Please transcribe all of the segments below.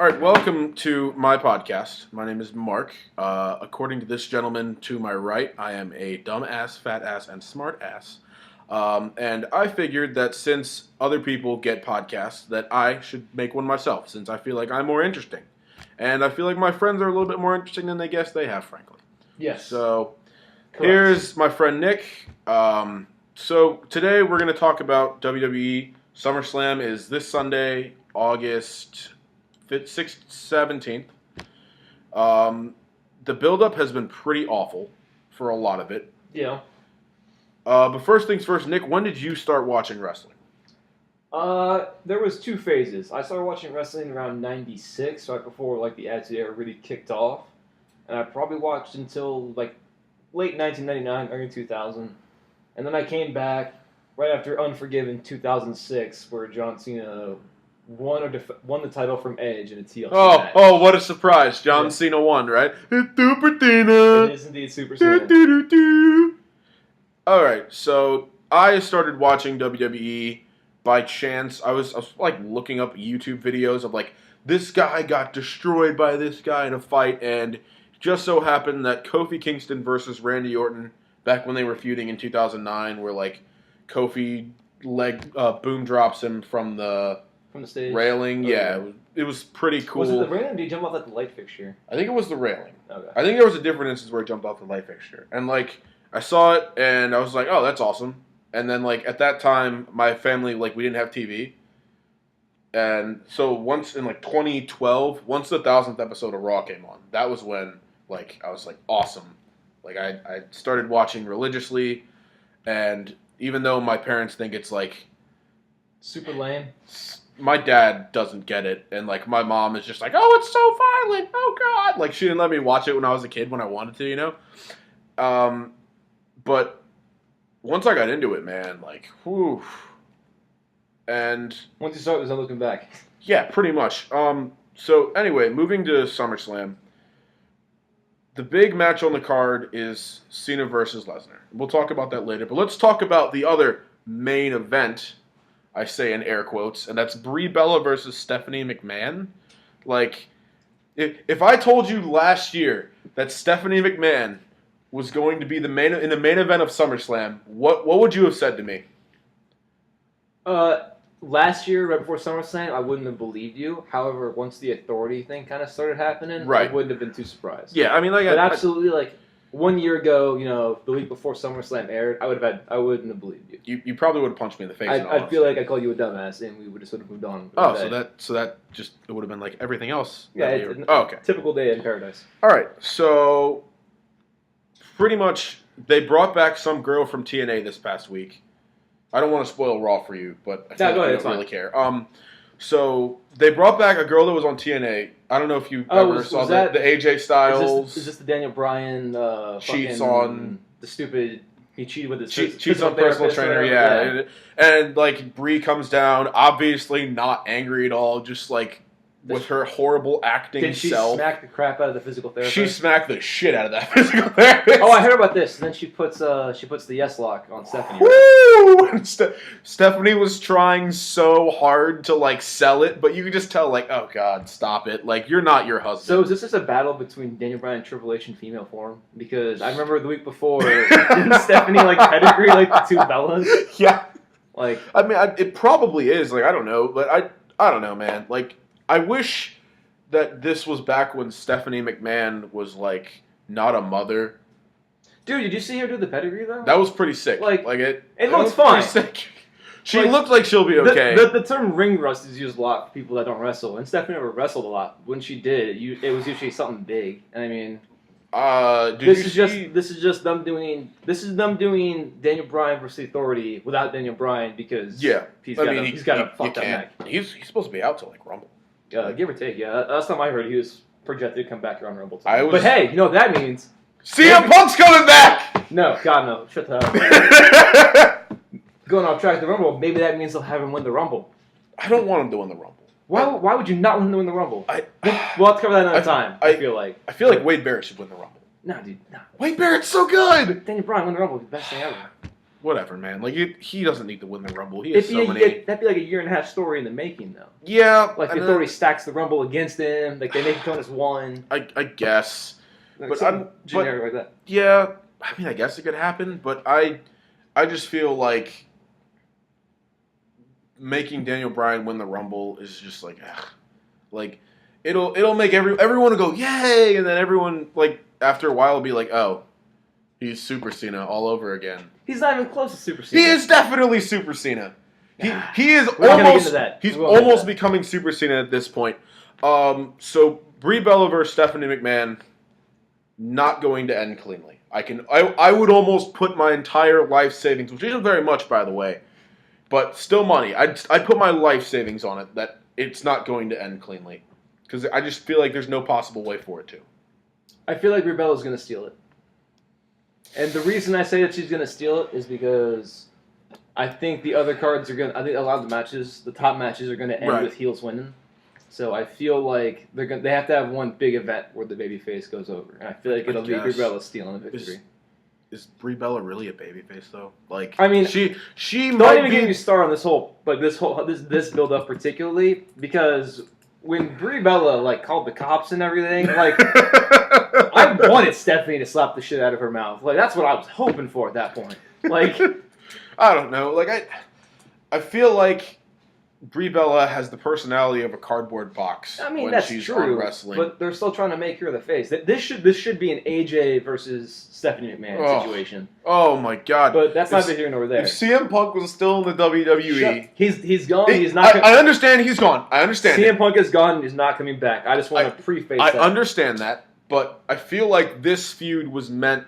All right, welcome to my podcast. My name is Mark. According to this gentleman to my right, I am a dumbass, fat ass, and smart ass. And I figured that since other people get podcasts, that I should make one myself, since I feel like I'm more interesting. And I feel like my friends are a little bit more interesting than they guess they have, frankly. Yes. So, Correct. Here's my friend Nick. So today we're going to talk about WWE. Summerslam is this Sunday, August 6th, 17th. The build-up has been pretty awful for a lot of it. Yeah. But first things first, Nick, when did you start watching wrestling? There was two phases. I started watching wrestling around 96, right before the Attitude Era really kicked off. And I probably watched until late 1999, early 2000. And then I came back right after Unforgiven 2006, where John Cena won the title from Edge in a TLC match. Oh, what a surprise. John Cena won, right? Super Cena. It is indeed Super Cena. Alright, so I started watching WWE by chance. I was looking up YouTube videos of this guy got destroyed by this guy in a fight, and it just so happened that Kofi Kingston versus Randy Orton, back when they were feuding in 2009, where Kofi boom drops him from the stage railing. Yeah, it was pretty cool. Was it the railing or did he jump off the light fixture? I think it was the railing. Okay. I think there was a different instance where he jumped off the light fixture. And I saw it and I was like, oh, that's awesome. And then at that time, my family, we didn't have TV. And so once in 2012, once the 1000th episode of Raw came on, that was when I was awesome. I started watching religiously, and even though my parents think it's super lame, my dad doesn't get it, and my mom is just oh, it's so violent, oh god, she didn't let me watch it when I was a kid when I wanted to, you know. But once I got into it, man, whew. And once you start, there's no looking back. Yeah, pretty much. So anyway, moving to SummerSlam. The big match on the card is Cena versus Lesnar. We'll talk about that later, but let's talk about the other main event, I say in air quotes, and that's Brie Bella versus Stephanie McMahon. If I told you last year that Stephanie McMahon was going to be in the main event of SummerSlam, what would you have said to me? Last year, right before SummerSlam, I wouldn't have believed you. However, once the authority thing kind of started happening, right, I wouldn't have been too surprised. Yeah, I mean, but absolutely, 1 year ago, the week before SummerSlam aired, I wouldn't have believed you. You probably would have punched me in the face. I'd feel like I called you a dumbass, and we would have sort of moved on. Oh, so that just it would have been everything else. Yeah, okay. Typical day in paradise. All right, so pretty much they brought back some girl from TNA this past week. I don't want to spoil Raw for you, but I don't really care. So they brought back a girl that was on TNA. I don't know if you ever saw the AJ Styles. Is this the Daniel Bryan cheats on the stupid? He cheated with his cheats on personal trainer. Yeah. And Brie comes down, obviously not angry at all, just with her horrible acting self. Did she smack the crap out of the physical therapist? She smacked the shit out of that physical therapist. Oh, I heard about this. And then she puts the yes lock on Stephanie. Woo! Stephanie was trying so hard to sell it, but you could just tell oh god, stop it! You're not your husband. So is this just a battle between Daniel Bryan and Triple H in female form? Because I remember the week before, didn't Stephanie pedigree the two Bellas? Yeah. I mean, it probably is. I don't know, but I don't know, man. I wish that this was back when Stephanie McMahon was not a mother. Dude, did you see her do the pedigree though? That was pretty sick. It looks fine. Sick. She looked like she'll be okay. The term ring rust is used a lot for people that don't wrestle, and Stephanie never wrestled a lot. When she did, it was usually something big. And I mean, this is just them doing Daniel Bryan versus Authority without Daniel Bryan because he's got a fucked up neck. He's supposed to be out till Rumble. Give or take, yeah. Last time I heard, he was projected to come back around Rumble. But hey, you know what that means? CM Punk's coming back! No, God, no. Shut that up. Going off track to the Rumble, maybe that means they'll have him win the Rumble. I don't want him to win the Rumble. Why would you not want him to win the Rumble? We'll have to cover that another time, I feel like. I feel like Wade Barrett should win the Rumble. No, dude, no. Wade Barrett's so good! Daniel Bryan win the Rumble, the best thing ever. whatever, man. Like he doesn't need to win the Rumble. He has so many. That'd be like a year and a half story in the making, though. Yeah, Like the Authority stacks the Rumble against him. Like they make him as one. I guess, Like but something generic like that. Yeah, I mean, I guess it could happen, but I just feel like making Daniel Bryan win the Rumble is just like, ugh. Like it'll make everyone go yay, and then everyone like after a while will be like, oh, he's Super Cena all over again. He's not even close to Super Cena. He is definitely Super Cena. He is He's almost becoming Super Cena at this point. So Brie Bella versus Stephanie McMahon, not going to end cleanly. I would almost put my entire life savings, which isn't very much by the way, but still money. I'd put my life savings on it that it's not going to end cleanly. Because I just feel like there's no possible way for it to. I feel like Brie Bella's going to steal it. And the reason I say that she's going to steal it is because I think the other cards are going to... I think a lot of the matches, the top matches, are going to end with heels winning. So I feel like they have to have one big event where the babyface goes over. And I feel like it'll be Brie Bella stealing the victory. Is Brie Bella really a babyface though? Like, I mean, she don't might even be... get me started on this build up particularly, because when Brie Bella like called the cops and everything, like I wanted Stephanie to slap the shit out of her mouth. Like that's what I was hoping for at that point. Like I don't know. Like I feel like Brie Bella has the personality of a cardboard box. I mean, when that's she's true, on wrestling. but they're still trying to make her the face. This should be an AJ versus Stephanie McMahon situation. Oh my god! But that's neither here nor there. If CM Punk was still in the WWE, he's gone. He's not. I understand he's gone. I understand. CM Punk is gone and he's not coming back. I just want to preface that. I understand that, but I feel like this feud was meant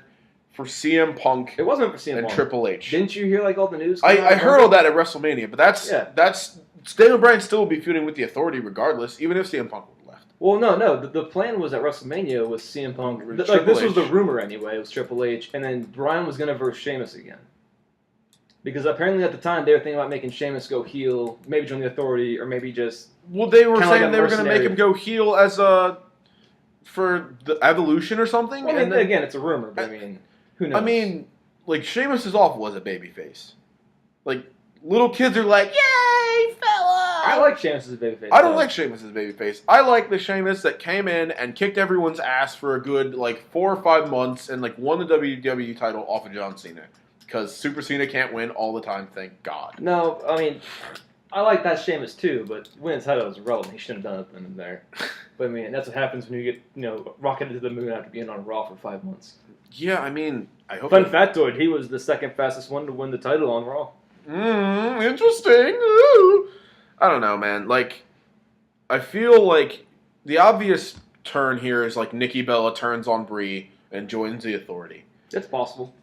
for CM Punk. It wasn't for CM Punk. And Triple H. Didn't you hear like all the news? I heard all that at WrestleMania, but that's Daniel Bryan still will be feuding with the Authority regardless, even if CM Punk would have left. Well, no. The plan was at WrestleMania with CM Punk. This was the rumor anyway. It was Triple H, and then Bryan was going to verse Sheamus again. Because apparently at the time they were thinking about making Sheamus go heel, maybe join the Authority, or maybe just. Well, they were saying they were going to make him go heel as for the Evolution or something. Well, I mean, again, it's a rumor, but I mean, who knows? I mean, like Sheamus is awful as a babyface. Like little kids are like, "Yay, fella!" I like Sheamus as a babyface. I don't like Sheamus as a babyface. I like the Sheamus that came in and kicked everyone's ass for a good 4 or 5 months and won the WWE title off of John Cena. Because Super Cena can't win all the time, thank God. No, I mean, I like that Sheamus too, but winning the title is irrelevant. He shouldn't have done it then and there. But I mean, that's what happens when you get rocketed to the moon after being on Raw for 5 months. Yeah, I mean, I hope. Fun factoid: he was the second fastest one to win the title on Raw. Interesting. Ooh. I don't know, man. I feel like the obvious turn here is Nikki Bella turns on Brie and joins the Authority. It's possible.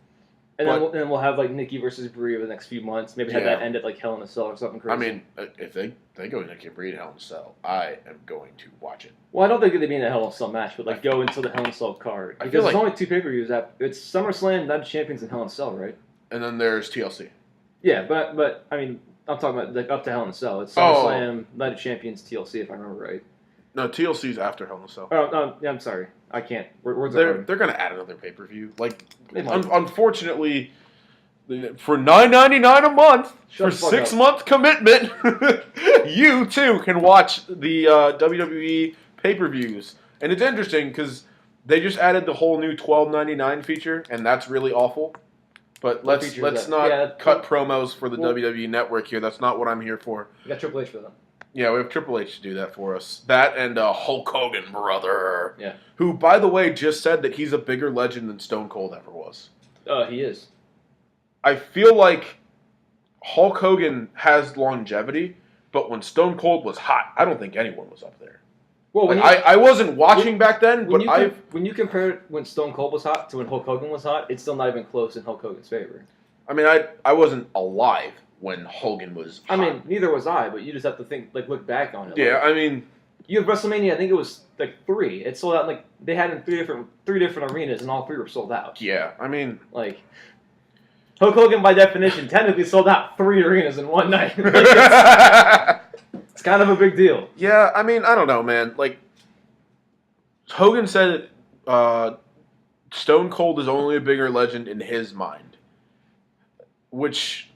And then we'll have Nikki versus Brie over the next few months. Maybe have that end at Hell in a Cell or something crazy. I mean, if they go Nikki and Brie to Hell in a Cell, I am going to watch it. Well, I don't think they'd be in a Hell in a Cell match, but go into the Hell in a Cell card. Because there's only 2 pay-per-views. It's SummerSlam, Night of Champions, and Hell in a Cell, right? And then there's TLC. Yeah, but I mean, I'm talking about up to Hell in a Cell. It's SummerSlam, Night of Champions, TLC, if I remember right. No, TLC's after Hell in a Cell. Oh, yeah, I'm sorry. I can't. They're going to add another pay-per-view. Unfortunately, for $9.99 a month, for 6-month commitment, you too can watch the WWE pay-per-views. And it's interesting because they just added the whole new $12.99 feature, and that's really awful. But let's not cut promos for the WWE Network here. That's not what I'm here for. We got Triple H for that. Yeah, we have Triple H to do that for us. That and Hulk Hogan, brother. Yeah. Who, by the way, just said that he's a bigger legend than Stone Cold ever was. He is. I feel like Hulk Hogan has longevity, but when Stone Cold was hot, I don't think anyone was up there. Well, I wasn't watching back then, but when you compare when Stone Cold was hot to when Hulk Hogan was hot, it's still not even close in Hulk Hogan's favor. I mean, I wasn't alive when Hogan was hot. I mean, neither was I, but you just have to think, look back on it. Yeah, I mean, you have WrestleMania. I think it was 3. It sold out they had in three different arenas, and all 3 were sold out. Yeah, I mean, Hulk Hogan, by definition, technically sold out 3 arenas in one night. It's kind of a big deal. Yeah, I mean, I don't know, man. Hogan said Stone Cold is only a bigger legend in his mind. which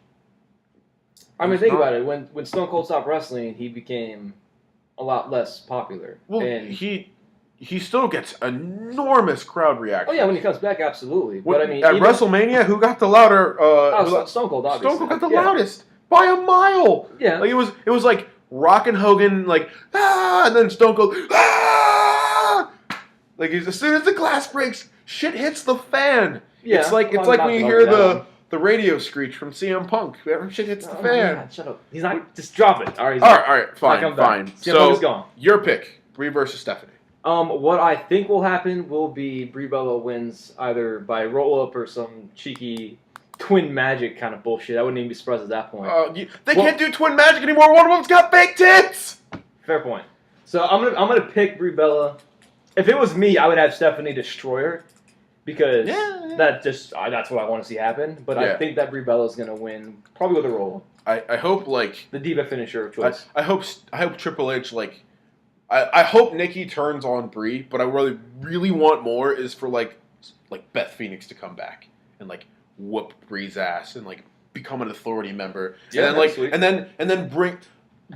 I mean, think about it. When Stone Cold stopped wrestling, he became a lot less popular. well, And he still gets enormous crowd reaction. oh yeah, when he comes back, absolutely. But I mean, at WrestleMania, who got the louder? Stone Cold, obviously. Stone Cold got the loudest by a mile. Yeah, like it was like Rock and Hogan, like and then Stone Cold, like as soon as the glass breaks, shit hits the fan. Yeah, it's like when you hear the radio screech from CM Punk. Shit hits the fan. God, shut up. He's not. Just drop it. All right. All right. Fine. So your pick: Brie versus Stephanie. What I think will happen will be Brie Bella wins either by roll up or some cheeky twin magic kind of bullshit. I wouldn't even be surprised at that point. They can't do twin magic anymore. One of them's got big tits. Fair point. So I'm gonna pick Brie Bella. If it was me, I would have Stephanie destroy her because that's what I want to see happen. But I think that Brie Bella is gonna win, probably with a roll. I hope like the diva finisher of choice. I hope Triple H like. I hope Nikki turns on Brie, but I really want more is for like Beth Phoenix to come back and like whoop Brie's ass and like become an Authority member. Yeah, and then like sweet. and then bring,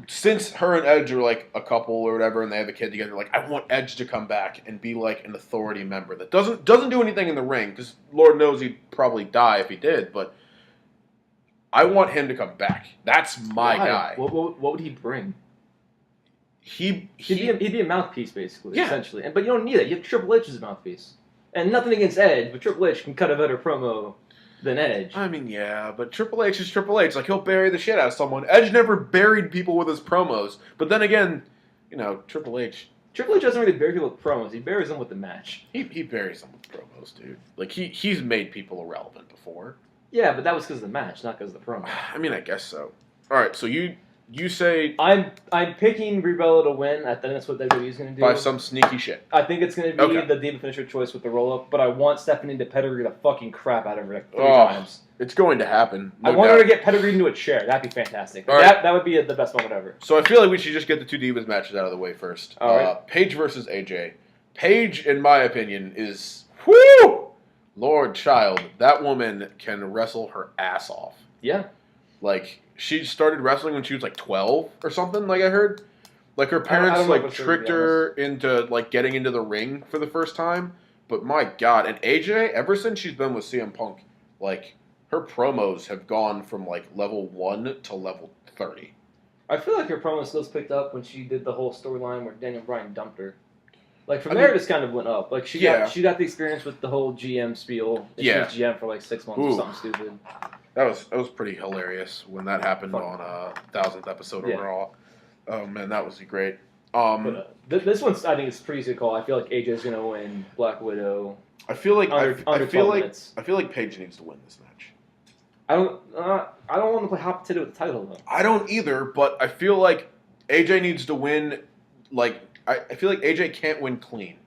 since her and Edge are like a couple or whatever and they have a kid together, like I want Edge to come back and be like an Authority member that doesn't do anything in the ring because Lord knows he'd probably die if he did, but I want him to come back. That's my guy. What would he bring? He'd be a mouthpiece, basically, essentially. But you don't need it. You have Triple H as a mouthpiece. And nothing against Edge, but Triple H can cut a better promo than Edge. I mean, yeah, but Triple H is Triple H. Like, he'll bury the shit out of someone. Edge never buried people with his promos. But then again, Triple H... Triple H doesn't really bury people with promos. He buries them with the match. He buries them with promos, dude. Like, he's made people irrelevant before. Yeah, but that was because of the match, not because of the promo. I mean, I guess so. All right, so you say... I'm picking Brie Bella to win. I think that's what WWE is going to do. By some sneaky shit. I think it's going to be the diva finisher choice with the roll-up, but I want Stephanie to pedigree the fucking crap out of her like 3 times. It's going to happen. I want her to get pedigreed into a chair. That'd be fantastic. That would be the best moment ever. So I feel like we should just get the 2 divas matches out of the way first. All right. Paige versus AJ. Paige, in my opinion, is... Whoo! Lord child. That woman can wrestle her ass off. Yeah. Like... She started wrestling when she was like 12 or something, like I heard. Like her parents like tricked her into like getting into the ring for the first time. But my God, and AJ, ever since she's been with CM Punk, like her promos have gone from like level 1 to level 30. I feel like her promo skills picked up when she did the whole storyline where Daniel Bryan dumped her. Like from there, it just kind of went up. Like she got the experience with the whole GM spiel. She was GM for like 6 months or something stupid. That was pretty hilarious when that happened on 1000th episode of Raw. Oh man, that was great. This one's I think it's a pretty good call. I feel like AJ's gonna win Black Widow. I feel like I feel like Paige needs to win this match. I don't want to play hot potato with the title though. I don't either, but I feel like AJ needs to win. Like I feel like AJ can't win clean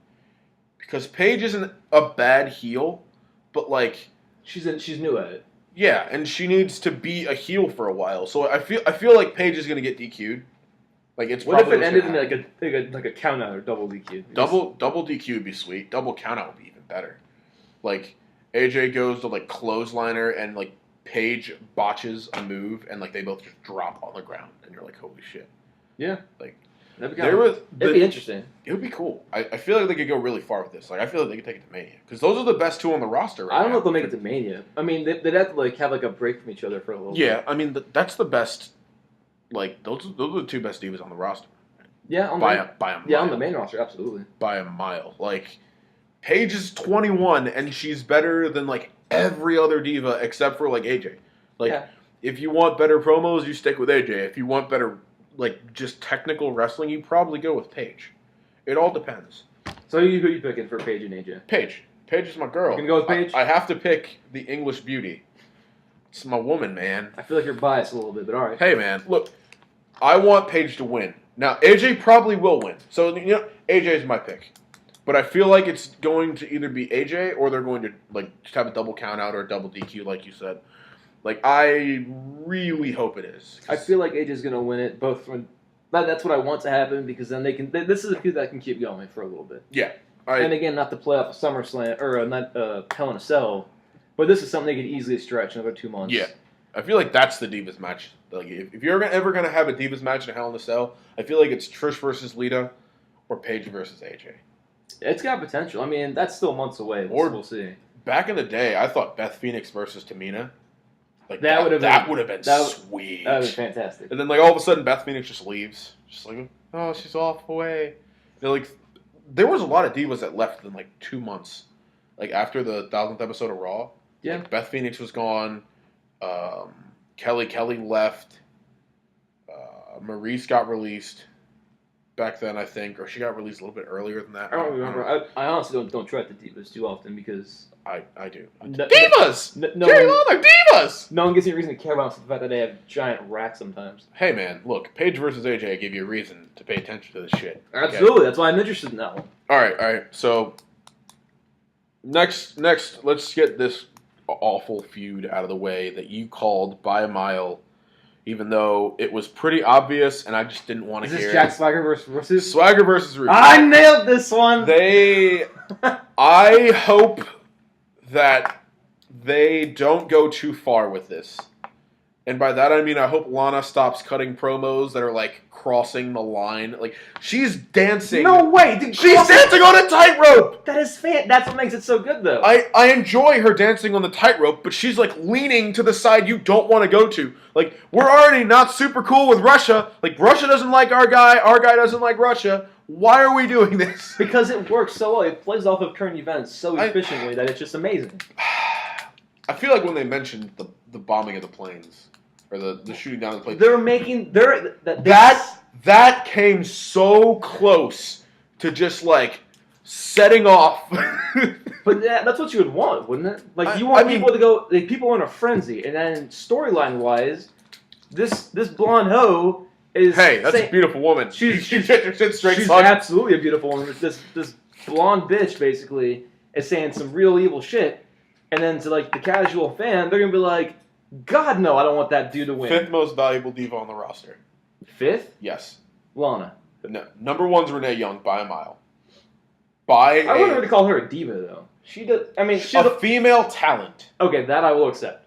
because Paige isn't a bad heel, but like she's new at it. Yeah, and she needs to be a heel for a while. So I feel like Paige is going to get DQ'd. Like it's what if it ended in like a count out or double DQ? Double DQ would be sweet. Double count out would be even better. Like AJ goes to like clothesline her and like Paige botches a move and like they both just drop on the ground and you're like holy shit. Yeah. Like it'd be interesting. It would be cool. I feel like they could go really far with this. Like I feel like they could take it to Mania because those are the best 2 on the roster. Right I don't know if they'll make it to Mania. I mean, they'd have to like have like a break from each other for a little bit. Yeah, I mean that's the best. Like those are the 2 best divas on the roster. Yeah, by a mile. Yeah, on the main roster, absolutely. By a mile. Like Paige is 21 and she's better than like every other diva except for like AJ. Like if you want better promos, you stick with AJ. If you want better like just technical wrestling, you probably go with Paige. It all depends. So who you picking for Paige and AJ? Paige. Paige is my girl. You gonna go with Paige? I have to pick the English beauty. It's my woman, man. I feel like you're biased a little bit, but all right. Hey, man, look, I want Paige to win. Now, AJ probably will win. So, AJ is my pick. But I feel like it's going to either be AJ or they're going to like just have a double count out or a double DQ, like you said. Like, I really hope it is. I feel like AJ's going to win it, both when... That's what I want to happen, because then they can... This is a feud that can keep going for a little bit. Yeah. And again, not to play off a SummerSlam, or not Hell in a Cell, but this is something they could easily stretch another 2 months. Yeah. I feel like that's the Divas match. Like, if you're ever gonna have a Divas match in Hell in a Cell, I feel like it's Trish versus Lita, or Paige versus AJ. It's got potential. I mean, that's still months away. Or we'll see. Back in the day, I thought Beth Phoenix versus Tamina. Like that would have been sweet. That would have been fantastic. And then like all of a sudden, Beth Phoenix just leaves. Just like, oh, she's off away. Like there was a lot of divas that left in like 2 months, like after the 1000th episode of Raw. Yeah. Like Beth Phoenix was gone. Kelly left. Maurice got released back then, I think, or she got released a little bit earlier than that. I don't remember. I honestly don't tread the divas too often because I do. Divas! Jerry Lawler, divas! No one gives you a reason to care about the fact that they have giant racks sometimes. Hey man, look, Paige versus AJ give you a reason to pay attention to this shit. Absolutely, okay? That's why I'm interested in that one. Alright, so next, let's get this awful feud out of the way that you called by a mile, even though it was pretty obvious and I just didn't want to hear it. Is this Jack Swagger versus? Swagger versus Rude. I nailed this one! I hope that they don't go too far with this. And by that I mean I hope Lana stops cutting promos that are like crossing the line. Like she's dancing. No way! Dude, she's dancing on a tightrope! That is that's what makes it so good though. I enjoy her dancing on the tightrope, but she's like leaning to the side you don't want to go to. Like we're already not super cool with Russia. Like Russia doesn't like our guy doesn't like Russia. Why are we doing this? Because it works so well. It plays off of current events so efficiently that it's just amazing. I feel like when they mentioned the bombing of the planes or the shooting down the planes, that came so close to just like setting off. But that's what you would want, wouldn't it? Like you want people to go. Like, people are in a frenzy, and then storyline wise, this blonde hoe. That's a beautiful woman. She's She's absolutely a beautiful woman. This blonde bitch basically is saying some real evil shit, and then to like the casual fan, they're gonna be like, "God no, I don't want that dude to win." 5th most valuable diva on the roster. 5th? Yes. Lana. No, number 1's Renee Young by a mile. I wouldn't really call her a diva though. She does. I mean, she's a female talent. Okay, that I will accept.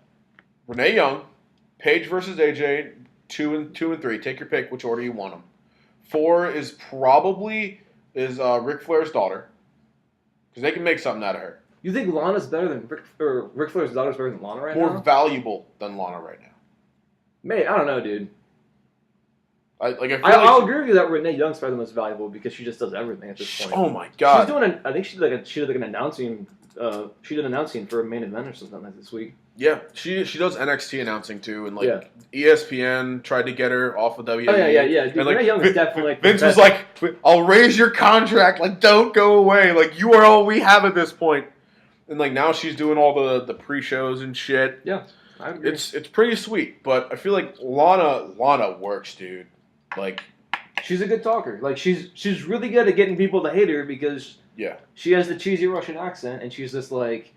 Renee Young, Paige versus AJ. 2 and 3. Take your pick, which order you want them. 4 is probably Ric Flair's daughter, because they can make something out of her. You think Lana's better than Ric Flair's daughter's better than Lana right now? More valuable than Lana right now. Mate, I don't know, dude. I'll agree with you that Renee Young's probably the most valuable because she just does everything at this point. Oh my god! She's doing. I think she did an announcing. She did announcing for a main event or something like this week. Yeah, she does NXT announcing too, and ESPN tried to get her off of WWE. Oh yeah. Dude, and, Renee Young is definitely. Vince was like, "I'll raise your contract. Like, don't go away. Like, you are all we have at this point." And like now she's doing all the pre-shows and shit. Yeah, I agree. It's pretty sweet, but I feel like Lana works, dude. Like, she's a good talker. Like she's really good at getting people to hate her because she has the cheesy Russian accent and she's just like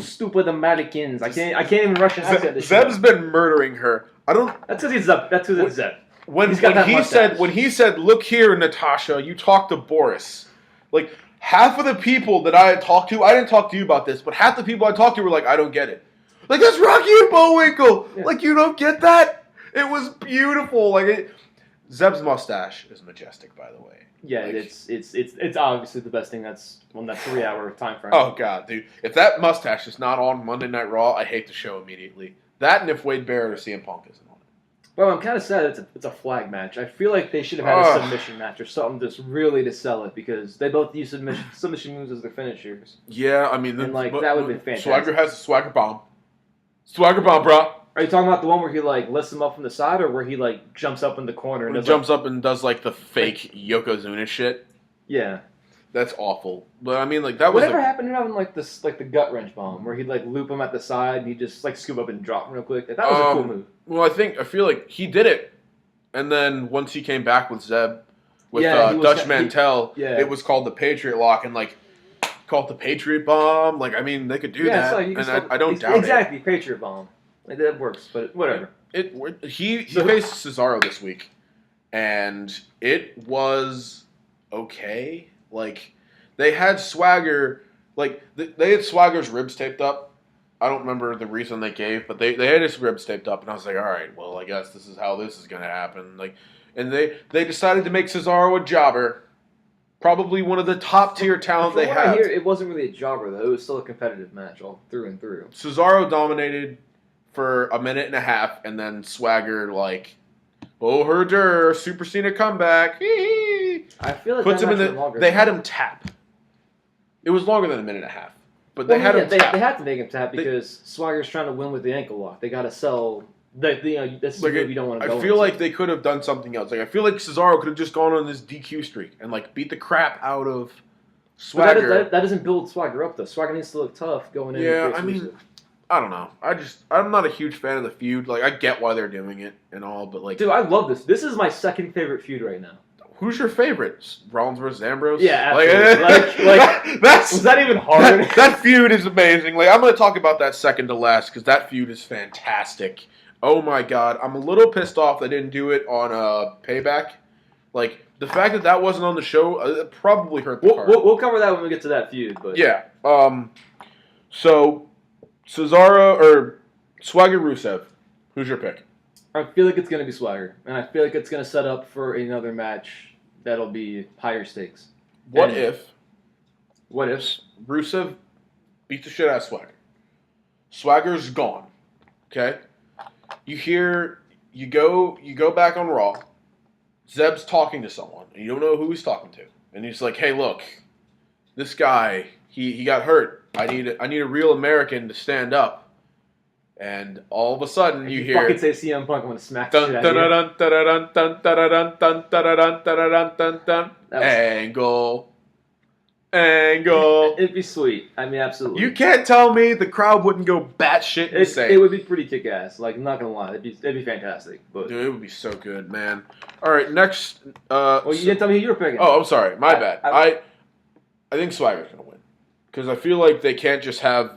stupid Americans. I can't even Russian accent. Zeb's been murdering her. I don't. That's because he's Zeb. That's because it's Zeb. When he said, "Look here, Natasha, you talk to Boris." Like half of the people that I had talked to, I didn't talk to you about this, but half the people I talked to were like, "I don't get it." Like that's Rocky and Bullwinkle. Yeah. Like you don't get that? It was beautiful. Like Zeb's mustache is majestic, by the way. Yeah, like, it's obviously the best thing that's on that 3-hour time frame. Oh god, dude! If that mustache is not on Monday Night Raw, I hate the show immediately. That and if Wade Barrett or CM Punk isn't on it. Well, I'm kind of sad it's a flag match. I feel like they should have had a submission match or something just really to sell it because they both use submission moves as their finishers. Yeah, I mean, that would have been fantastic. Swagger has a swagger bomb. Swagger bomb, bro. Are you talking about the one where he like lifts him up from the side, or where he like jumps up in the corner and jumps up and does like the fake Yokozuna shit? Yeah, that's awful. But I mean, like that was whatever happened to having like this, like the gut wrench bomb, where he'd like loop him at the side and he just like scoop up and drop him real quick. That was a cool move. Well, I feel like he did it, and then once he came back with Zeb, with Dutch Mantel, it was called the Patriot Lock, and like called the Patriot Bomb. Like I mean, they could do that, and I don't doubt it. Exactly, Patriot Bomb. Like, that works, but whatever. He faced Cesaro this week, and it was okay. Like they had Swagger, like they had Swagger's ribs taped up, I don't remember the reason they gave, but they had his ribs taped up, and I was like, all right, well, I guess this is how this is gonna happen. Like, and they decided to make Cesaro a jobber, probably one of the top tier talent From they what have. I hear, it wasn't really a jobber though. It was still a competitive match all through and through. Cesaro dominated for a minute and a half, and then Swagger like, oh herder, Super Cena comeback. I feel like Puts that him in match the. was longer They than had that. him tap. It was longer than a minute and a half, but they Well, had yeah, him tap. They had to make him tap because Swagger's trying to win with the ankle lock. They got to sell. This is Like, what you don't want to go I feel into. like they could have done something else. Like I feel like Cesaro could have just gone on this DQ streak and like beat the crap out of But Swagger. that doesn't build Swagger up though. Swagger needs to look tough going in. Yeah, I mean, I don't know. I'm not a huge fan of the feud. Like I get why they're doing it and all, but like, dude, I love this. This is my second favorite feud right now. who's your favorite? Rollins versus Ambrose? Yeah, absolutely. Like that's was that even hard? that feud is amazing. Like I'm gonna talk about that second to last because that feud is fantastic. Oh my god, I'm a little pissed off they didn't do it on Payback. Like the fact that that wasn't on the show it probably hurt the card. We'll cover that when we get to that feud. But Yeah. So Cesaro or Swagger Rusev, who's your pick? I feel like it's gonna be Swagger, and I feel like it's gonna set up for another match that'll be higher stakes. What And if What if? Rusev beats the shit out of Swagger? Swagger's gone. Okay? You go back on Raw. Zeb's talking to someone, and you don't know who he's talking to. And he's like, hey, look, this guy, he got hurt. I need a real American to stand up. And all of a sudden you If hear fucking say CM Punk, I'm gonna smack the dun shit dun out of you. dun dun dun dun dun dun dun dun dun dun dun That was- angle. It'd be sweet. I mean, absolutely. You can't tell me the crowd wouldn't go batshit insane. It would be pretty kick-ass. Like, I'm not gonna lie, it'd be fantastic. But Dude, it would be so good, man. All right, next. well, you didn't tell me who you were picking. Oh, I'm sorry, my bad. I think Swagger's gonna win because I feel like they can't just have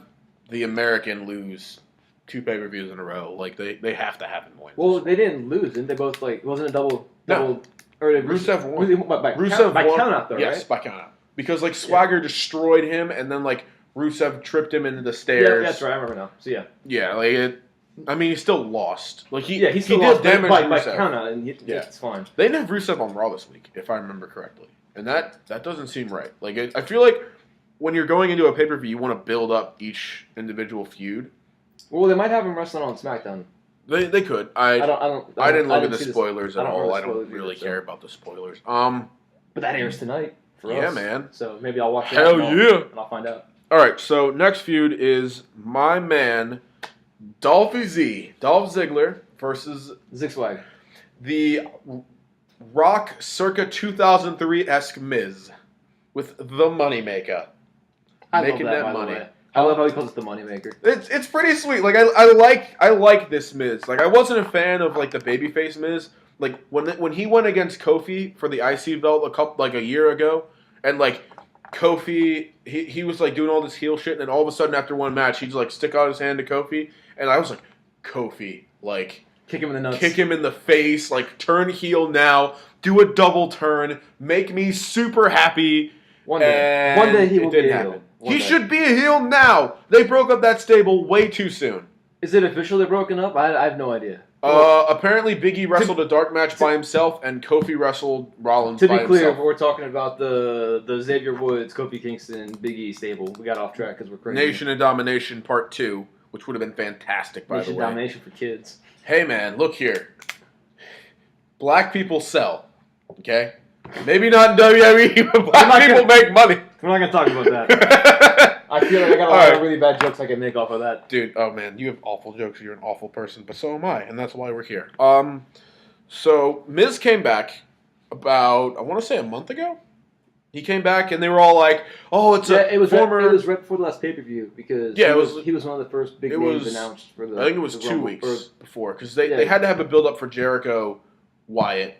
the American lose 2 pay-per-views in a row. Like they have to have him win. Well, they didn't lose, didn't they? Both like wasn't it double? No. Or did Rusev won. By Rusev by won. count out though, Yes, right? by count out. Because like Swagger destroyed him, and then like Rusev tripped him into the Yeah, stairs. that's right. I remember now. So yeah, Yeah, like it. I mean, he still lost. Like he still did lost damage by to Rusev. count out, and Yeah. it's fine. They didn't have Rusev on Raw this week, if I remember correctly, and that doesn't seem right. Like I feel like when you're going into a pay per view, you want to build up each individual feud. Well, they might have him wrestling on SmackDown. They could. I didn't look at the spoilers at all. I don't really care about the spoilers. But that airs tonight for us. Yeah, man. So maybe I'll watch that. Hell yeah. And I'll find out. All right, so next feud is my man Dolph Ziggler versus Zigzwag. the Rock circa 2003-esque Miz with the Moneymaker. I Making love that, that by the money. way. I love how he calls it the moneymaker. It's pretty sweet. Like I like this Miz. Like I wasn't a fan of like the babyface Miz. Like when he went against Kofi for the IC belt a year ago, and like Kofi he was like doing all this heel shit, and then all of a sudden after one match he'd like stick out his hand to Kofi, and I was like, Kofi, like Kick him in the nuts. kick him in the face, like turn heel now, do a double turn, make me super happy. One day he will be a heel. He should be a heel now. They broke up that stable way too soon. Is it officially broken up? I have no idea. Apparently Big E wrestled a dark match by himself, and Kofi wrestled Rollins by himself. To be clear, we're talking about the Xavier Woods, Kofi Kingston, Big E stable. We got off track because we're crazy. Nation of Domination Part 2, which would have been fantastic, by Nation the way. Domination for kids. Hey, man, look here. Black people sell, okay? Maybe not in WWE, but black people make money. We're not going to talk about that. I feel like I got a lot of really bad jokes I can make off of that. Dude, oh man, you have awful jokes. You're an awful person, but so am I, and that's why we're here. So Miz came back about, I want to say a month ago. He came back, and they were all like, "Oh, it was right before the last pay per view because he was one of the first big names announced for the. I think it was the 2 Rumble, weeks before because they had to have a build up for Jericho, Wyatt,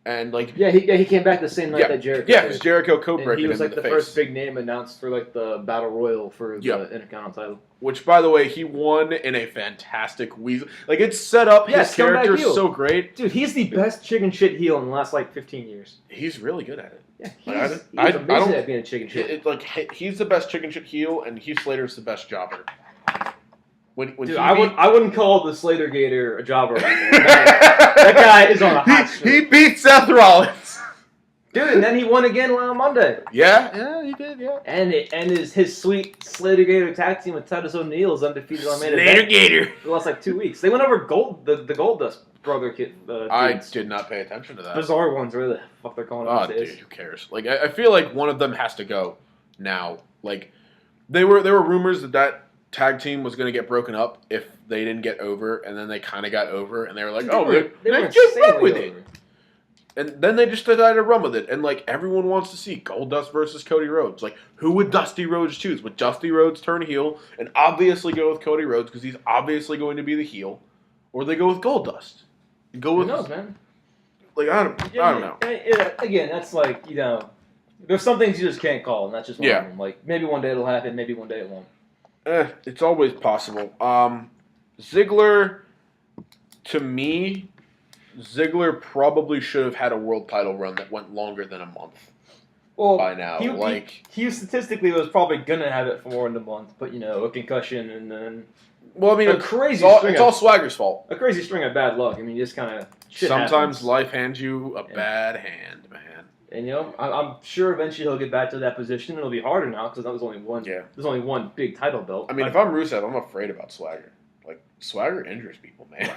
and like he came back the same night that Jericho. Yeah, because Jericho co-broke and he him was in like the the face. first big name announced for like the Battle Royal for the Intercontinental title. Which, by the way, he won in a fantastic weasel. Like, it's set up. His character is so great. Dude, he's the best chicken shit heel in the last, 15 years. He's really good at it. Yeah, he's amazing at being a chicken shit. He's the best chicken shit heel, and Heath Slater's the best jobber. When Dude, I wouldn't call the Slater Gator a jobber anymore. That guy is on a hot streak. He beat Seth Rollins. Dude, and then he won again on Monday. Yeah, he did, yeah. And his sweet Slater Gator tag team with Titus O'Neil is undefeated on main event. Slater Gator. For the last like 2 weeks. They went over the Goldust brother kid. I did not pay attention to that. Bizarre ones, really. The fuck they're calling Oh, them dude, who cares? Like, I feel like one of them has to go now. Like, there were rumors that tag team was going to get broken up if they didn't get over, and then they kind of got over, and they were like, let's just run with it. And then they just decided to run with it, and like everyone wants to see Goldust versus Cody Rhodes. Like, who would Dusty Rhodes choose? Would Dusty Rhodes turn heel and obviously go with Cody Rhodes because he's obviously going to be the heel, or they go with Goldust? Go with who knows, man? Like I don't know. Again, that's like there's some things you just can't call, and that's just one of them. Like maybe one day it'll happen, maybe one day it won't. It's always possible. Ziggler, to me, Ziggler probably should have had a world title run that went longer than a month. Well, by now, he statistically was probably gonna have it for more than a month, but a concussion and then. Well, I mean, it's all Swagger's fault. A crazy string of bad luck. I mean, just kind of shit sometimes happens. Life hands you a bad hand, man. And I'm sure eventually he'll get back to that position. It'll be harder now because there's only one. Yeah. There's only one big title belt. I mean, if I'm Rusev, I'm afraid about Swagger. Like Swagger injures people, man.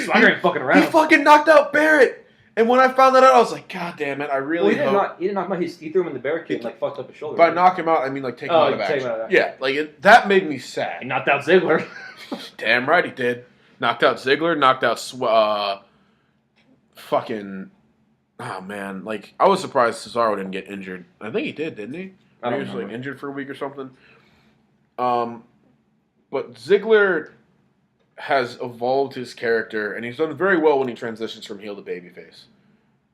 Swagger ain't fucking around. He fucking knocked out Barrett. And when I found that out, I was like, God damn it! I really he didn't knock him out. He threw him in the barricade and fucked up his shoulder. By knock him out, I mean take him out of action. Yeah, that made me sad. He knocked out Ziggler. Damn right he did. Knocked out Ziggler. Knocked out fucking. Oh man, I was surprised Cesaro didn't get injured. I think he did, didn't he? I don't he was know. Injured for a week or something. But Ziggler has evolved his character, and he's done very well when he transitions from heel to babyface.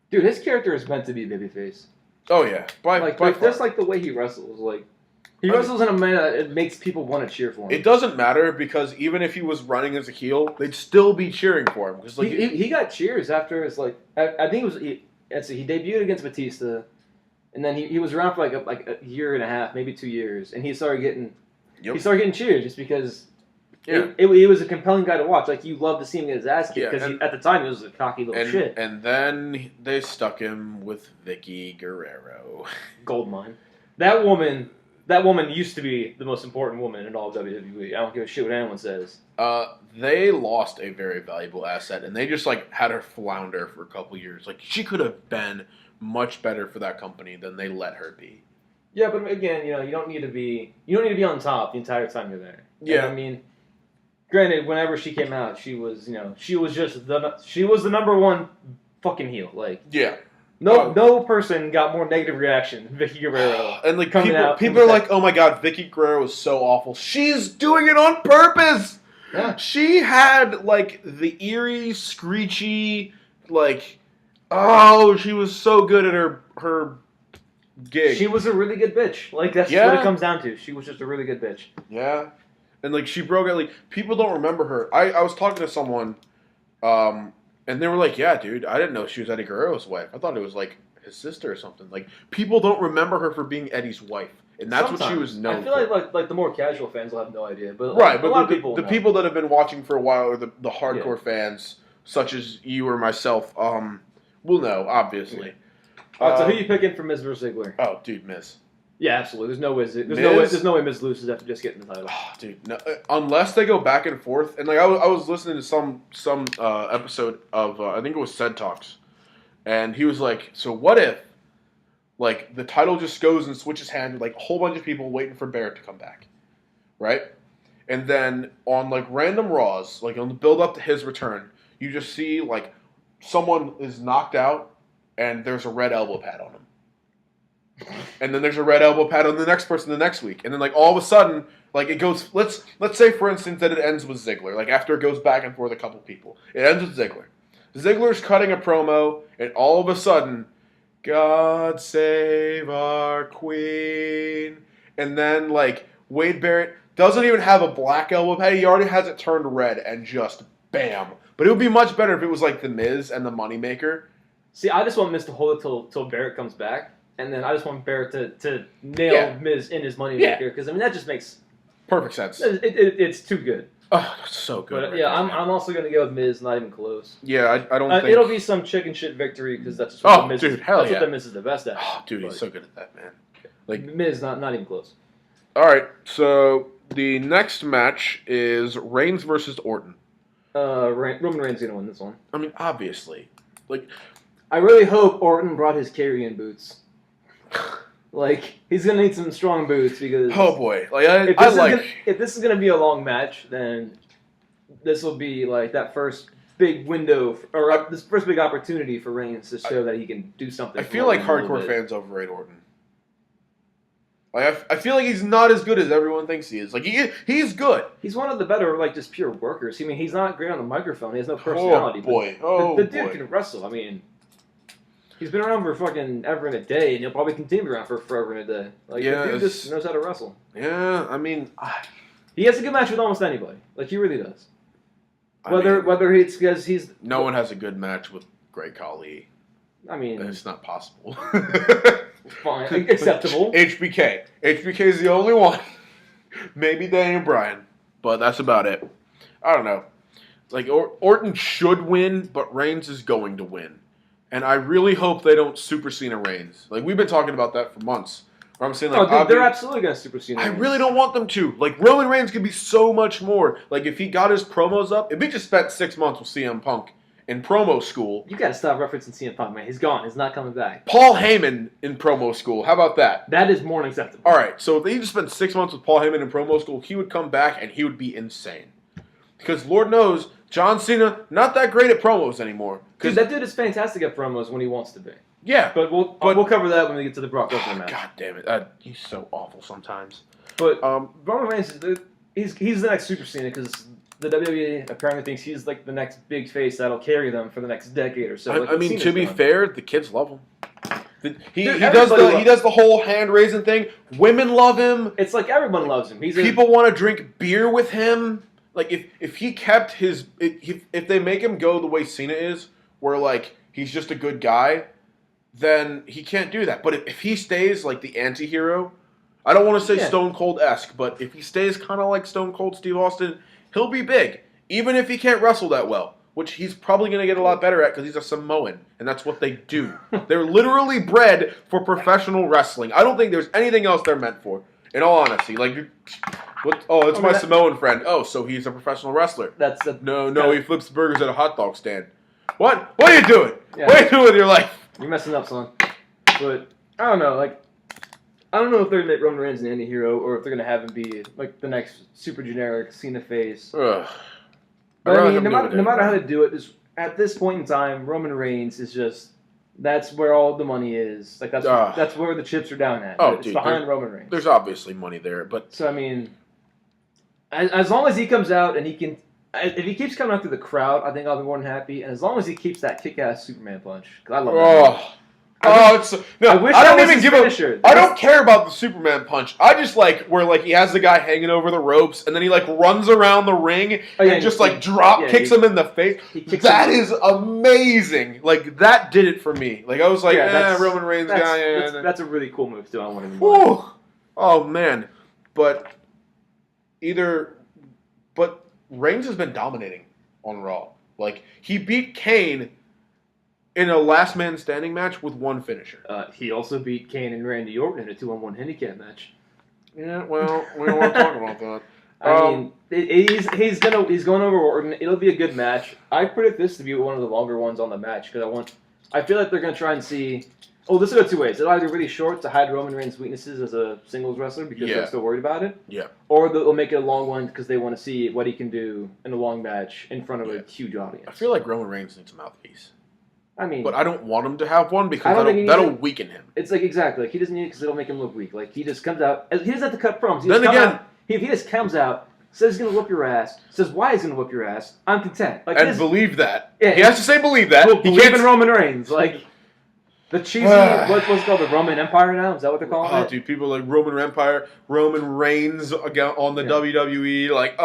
Dude, his character is meant to be babyface. Oh yeah, by far. Just like the way he wrestles. He wrestles in a manner that it makes people want to cheer for him. It doesn't matter because even if he was running as a heel, they'd still be cheering for him. Because he got cheers after his I think he debuted against Batista, and then he was around for like a year and a half, maybe 2 years, and he started getting cheers just because. Yeah. He was a compelling guy to watch. You love to see him get his ass kicked because at the time he was a cocky little shit. And then they stuck him with Vicky Guerrero. Goldmine. That woman used to be the most important woman in all of WWE. I don't give a shit what anyone says. They lost a very valuable asset, and they just had her flounder for a couple years. She could have been much better for that company than they let her be. Yeah, but again, you don't need to be on top the entire time you're there. Yeah, and I mean. Granted, whenever she came out, she was the number one fucking heel. No person got more negative reaction than Vicky Guerrero. And people are like, oh my god, Vicky Guerrero is so awful. She's doing it on purpose. Yeah. She had the eerie, screechy, she was so good at her gig. She was a really good bitch. That's what it comes down to. She was just a really good bitch. Yeah. And she broke out. People don't remember her. I was talking to someone, and they were like, "Yeah, dude, I didn't know she was Eddie Guerrero's wife. I thought it was his sister or something." People don't remember her for being Eddie's wife, and that's what she was known. I feel like the more casual fans will have no idea, but right. But a lot of people the people that have been watching for a while, or the hardcore fans, such as you or myself, will know obviously. Yeah. So who are you picking for Miz versus Ziggler? Oh, dude, Miz. Yeah, absolutely. There's no way Miz loses after just getting the title. Oh, dude, no, unless they go back and forth. And I was listening to some episode of I think it was Said Talks, and he was like, "So what if the title just goes and switches hands with a whole bunch of people waiting for Barrett to come back, right? And then on random Raws, on the build up to his return, you just see someone is knocked out and there's a red elbow pad on him." And then there's a red elbow pad on the next person the next week. And then all of a sudden, it goes, let's say for instance that it ends with Ziggler. After it goes back and forth a couple people. It ends with Ziggler. Ziggler's cutting a promo, and all of a sudden, God save our queen. And then Wade Barrett doesn't even have a black elbow pad. He already has it turned red and just bam. But it would be much better if it was The Miz and the Moneymaker. See, I just want Miz to hold it till Barrett comes back. And then I just want Barrett to nail Miz in his moneymaker because that just makes Perfect sense. It's too good. Oh, that's so good. But right yeah, there, man. I'm also gonna go with Miz. Not even close. Yeah, I don't think It'll be some chicken shit victory because that's just what the Miz. Dude, hell that's yeah. what the Miz is the best at. Oh, dude, he's so good at that, man. Like Miz, not even close. All right, so the next match is Reigns versus Orton. Roman Reigns gonna win this one. I mean, obviously, like I really hope Orton brought his carry-in boots. Like he's gonna need some strong boots because oh boy, like if this is gonna be a long match, then this will be like that first big window this first big opportunity for Reigns to show that he can do something. I feel like hardcore fans overrate Orton. Like I feel like he's not as good as everyone thinks he is. Like he's good. He's one of the better like just pure workers. I mean, he's not great on the microphone. He has no personality. The dude can wrestle. I mean, he's been around for fucking ever and a day, and he'll probably continue around for forever and a day. Like the dude just knows how to wrestle. Yeah, I mean, he has a good match with almost anybody. Like he really does. Whether it's because he's no one has a good match with Great Khali. I mean, it's not possible. Fine, acceptable. HBK is the only one. Maybe Daniel Bryan, but that's about it. I don't know. Like Orton should win, but Reigns is going to win, and I really hope they don't Super Cena Reigns. Like we've been talking about that for months. Where I'm saying like, they're absolutely gonna Super Cena. I really don't want them to. Like Roman Reigns could be so much more. Like if he got his promos up, if he just spent 6 months with CM Punk in promo school. You gotta stop referencing CM Punk, man. He's gone. He's not coming back. Paul Heyman in promo school. How about that? That is more than acceptable. All right. So if he just spent 6 months with Paul Heyman in promo school, he would come back and he would be insane. Because Lord knows, John Cena, not that great at promos anymore. Dude, that dude is fantastic at promos when he wants to be. Yeah. But we'll cover that when we get to the Brock Lesnar match. God damn it. He's so awful sometimes. But Roman Reigns, he's the next Super Cena because the WWE apparently thinks he's like the next big face that'll carry them for the next decade or so. I mean, to be fair, the kids love him. He does the whole hand raising thing. Women love him. It's like everyone loves him. People want to drink beer with him. Like if he kept his if they make him go the way Cena is, where like he's just a good guy, then he can't do that. But if he stays like the anti-hero, I don't want to say Stone Cold-esque, but if he stays kind of like Stone Cold Steve Austin, he'll be big, even if he can't wrestle that well, which he's probably going to get a lot better at because he's a Samoan, and that's what they do. They're literally bred for professional wrestling. I don't think there's anything else they're meant for, in all honesty. Like, it's my Samoan friend. Oh, so he's a professional wrestler. No, he flips burgers at a hot dog stand. What? What are you doing? Yeah. What are you doing with your life? You're messing up, son. But, I don't know, like, I don't know if they're going to make Roman Reigns an anti-hero or if they're going to have him be, like, the next super generic Cena face. Ugh. But, I mean, no matter how to do it, at this point in time, Roman Reigns is just, that's where all the money is. Like, that's where the chips are down at. Oh, it's behind Roman Reigns. There's obviously money there, but... So, I mean, as long as he comes out and he can... If he keeps coming out through the crowd, I think I'll be more than happy. And as long as he keeps that kick-ass Superman punch, because I love that. I don't care about the Superman punch. I just like where like he has the guy hanging over the ropes and then he like runs around the ring and just like kicks him in the face. That is amazing. Like that did it for me. Like I was like, Roman Reigns guy. That's a really cool move too. I want to. Oh man, but Reigns has been dominating on Raw. Like he beat Kane in a last man standing match with one finisher. He also beat Kane and Randy Orton in a 2-on-1 handicap match. Yeah, well, we don't want to talk about that. I mean, he's going over Orton. It'll be a good match. I predict this to be one of the longer ones on the match because I feel like they're going to try and see. Oh, this will go two ways. It'll either be really short to hide Roman Reigns' weaknesses as a singles wrestler because they're still worried about it. Yeah. Or they'll make it a long one because they want to see what he can do in a long match in front of a huge audience. I feel like Roman Reigns needs a mouthpiece. I mean, but I don't want him to have one because that'll weaken him. It's like exactly. Like, he doesn't need it because it'll make him look weak. Like he just comes out. He doesn't have to cut promos. If he just comes out, says he's gonna whoop your ass, says why he's gonna whoop your ass, I'm content. Like, and believe that. Yeah, he has to say believe that. He believe in Roman Reigns. Like the cheesy what's it called, the Roman Empire now? Is that what they're calling it? Dude, people like Roman Empire, Roman Reigns on the WWE. Like,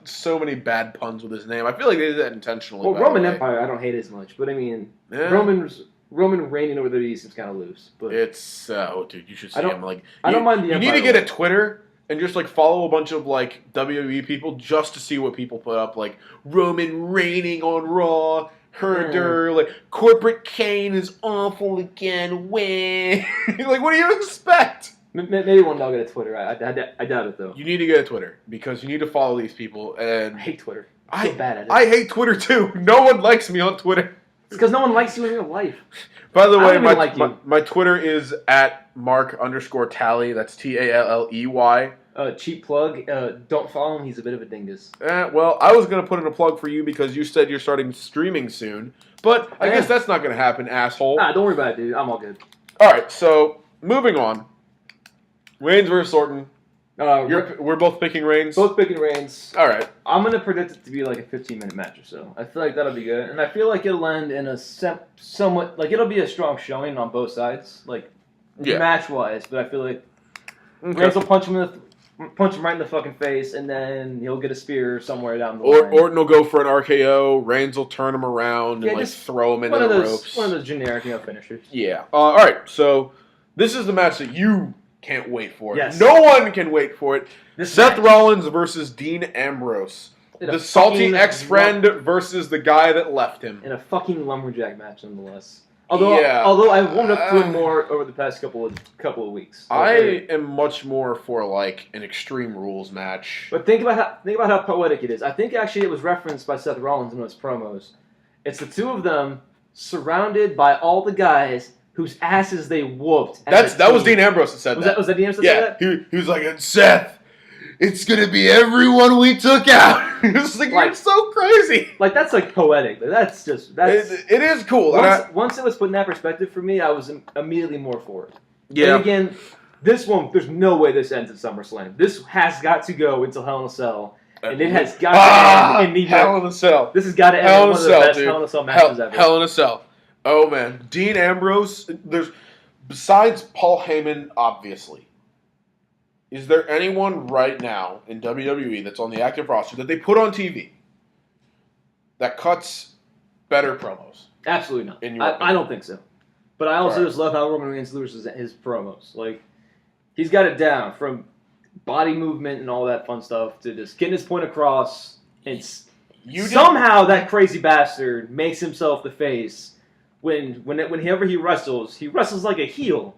so many bad puns with his name. I feel like they did that intentionally. Well, Roman Empire, I don't hate as much, but I mean, Roman reigning over the WWE seems kind of loose. But it's dude, you should see him. Like, I don't mind the You need to get a Twitter and just like follow a bunch of like WWE people just to see what people put up, like Roman reigning on Raw, Herder, like Corporate Kane is awful again. Win. Like, what do you expect? Maybe one day I'll get a Twitter. I doubt it though. You need to get a Twitter because you need to follow these people. And I hate Twitter. I'm so bad at it. I hate Twitter too. No one likes me on Twitter. It's because no one likes you in real life. By the way, my Twitter is at @Mark_Talley. That's TALLEY. Cheap plug. Don't follow him. He's a bit of a dingus. Well, I was going to put in a plug for you because you said you're starting streaming soon. But I guess that's not going to happen, asshole. Nah, don't worry about it, dude. I'm all good. All right, so moving on. Reigns versus Orton. We're both picking Reigns? Both picking Reigns. All right. I'm going to predict it to be like a 15-minute match or so. I feel like that'll be good. And I feel like it'll end in a somewhat... Like, it'll be a strong showing on both sides. Like, match-wise. But I feel like Reigns will punch him right in the fucking face, and then he'll get a spear somewhere down the line. Orton will go for an RKO. Reigns will turn him around and like throw him into the ropes. One of those generic finishers. Yeah. All right, so this is the match that you... can't wait for it. Yes. No one can wait for it. Seth Rollins versus Dean Ambrose. The salty ex-friend versus the guy that left him. In a fucking lumberjack match, nonetheless. Although I've warmed up to it more over the past couple of weeks. I am much more for like an Extreme Rules match. But think about how poetic it is. I think actually it was referenced by Seth Rollins in his promos. It's the two of them surrounded by all the guys whose asses they whooped. That was Dean Ambrose that said that. Was that Dean Ambrose that said that? He was like, Seth, it's going to be everyone we took out. It's like, you're so crazy. Like, that's like poetic. It is cool. Once it was put in that perspective for me, I was immediately more for it. Yeah. And again, this one, there's no way this ends at SummerSlam. This has got to go until Hell in a Cell. And it has got to end in Hell in a Cell. This has got to end in one of the best Hell in a Cell matches ever. Hell in a Cell. Oh, man. Dean Ambrose, besides Paul Heyman, obviously, is there anyone right now in WWE that's on the active roster that they put on TV that cuts better promos? Absolutely not. I don't think so. But I also just love how Roman Reigns loses his promos. Like, he's got it down from body movement and all that fun stuff to just getting his point across. And somehow that crazy bastard makes himself the face. Whenever he wrestles like a heel.